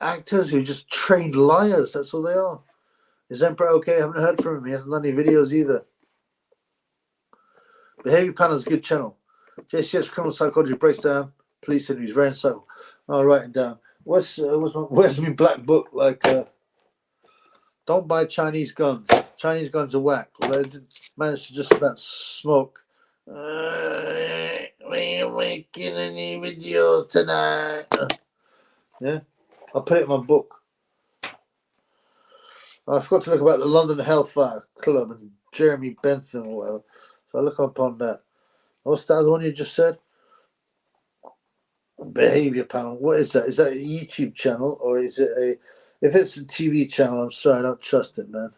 actors who are just trained liars. That's all they are. Is Emperor okay? I haven't heard from him. He hasn't done any videos either. Behavior Panel is a good channel. JCS Criminal Psychology breaks down police interviews. Very insightful. I'll write it down. Where's my black book? Like, don't buy Chinese guns. Chinese guns are whack. Although I did manage to just about smoke. We ain't making any videos tonight. Yeah, I'll put it in my book. I forgot to look about the London Hellfire Club and Jeremy Bentham or whatever. So I'll look up on that. What's that other one you just said? Behavior Panel. What is that? Is that a YouTube channel or is it a... If it's a TV channel, I'm sorry, I don't trust it, man.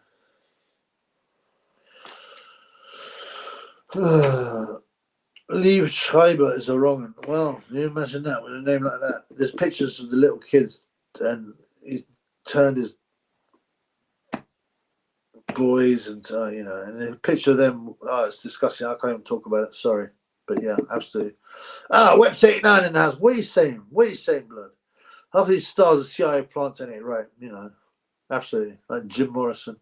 Liev Schreiber is a wrong one. Well, can you imagine that with a name like that? There's pictures of the little kids and he turned his boys and, and a picture of them. Oh, it's disgusting. I can't even talk about it. Sorry. But yeah, absolutely. Webs 89 in the house. What are you saying? What are you saying, blood? Half of these stars are CIA plants in it, right? Absolutely. Like Jim Morrison.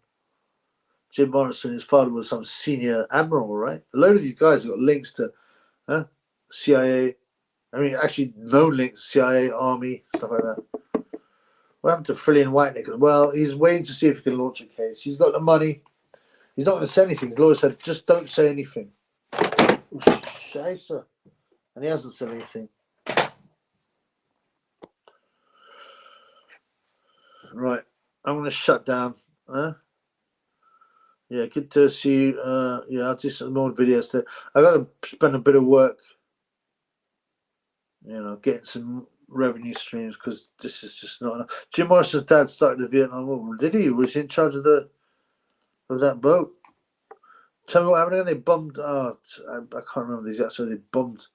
Jim Morrison, his father was some senior admiral, right? A load of these guys have got links to CIA. I mean, actually, no links, CIA, Army, stuff like that. What happened to Frillian Whitenick? Well, he's waiting to see if he can launch a case. He's got the money. He's not going to say anything. The lawyer said, just don't say anything. Scheiße. And he hasn't said anything. Right. I'm going to shut down. Huh? Yeah, good to see you. Yeah, I'll do some more videos there. I got to spend a bit of work, getting some revenue streams, because this is just not enough. Jim Morrison's dad started the Vietnam War. Did he? Was he in charge of that boat? Tell me what happened again. They bombed. I can't remember the exact story. They bombed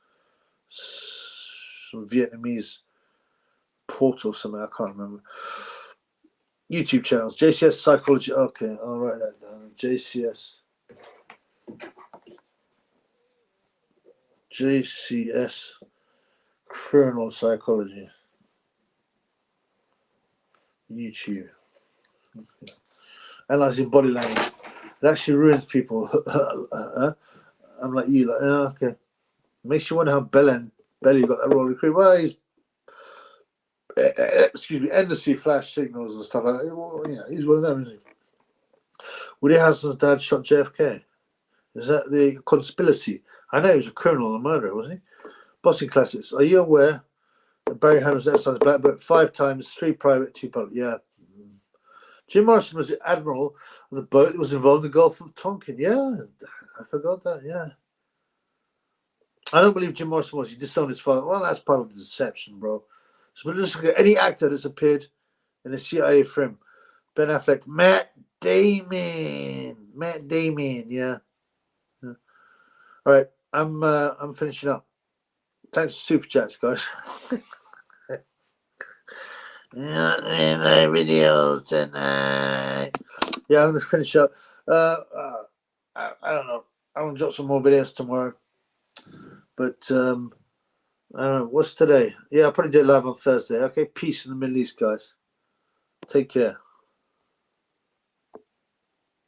some Vietnamese port or something. I can't remember. YouTube channels. JCS Psychology. Okay, I'll write that down. JCS Criminal Psychology. YouTube. Okay. Analyzing body language. It actually ruins people. I'm like you, like, okay. Makes you wonder how Belly got that rolling crew. Well, he's endlessly flash signals and stuff like that. Well, he's one of them, isn't he? Woody Harrelson's dad shot JFK. Is that the conspiracy? I know he was a criminal and a murderer, wasn't he? Boxing Classics. Are you aware that Barry Hannah was exercised black belt 5 times, 3 private, 2 public? Yeah. Jim Morrison was the admiral of the boat that was involved in the Gulf of Tonkin. Yeah, I forgot that. Yeah. I don't believe Jim Morrison was. He disowned his father. Well, that's part of the deception, bro. So let's look at any actor that's appeared in a CIA film. Ben Affleck, Matt Damon, yeah. All right, I'm finishing up. Thanks for super chats, guys. Not in my videos tonight. Yeah, I'm gonna finish up. I don't know. I'm gonna drop some more videos tomorrow. But I don't know. What's today? Yeah, I'll probably do it live on Thursday. Okay, peace in the Middle East, guys. Take care.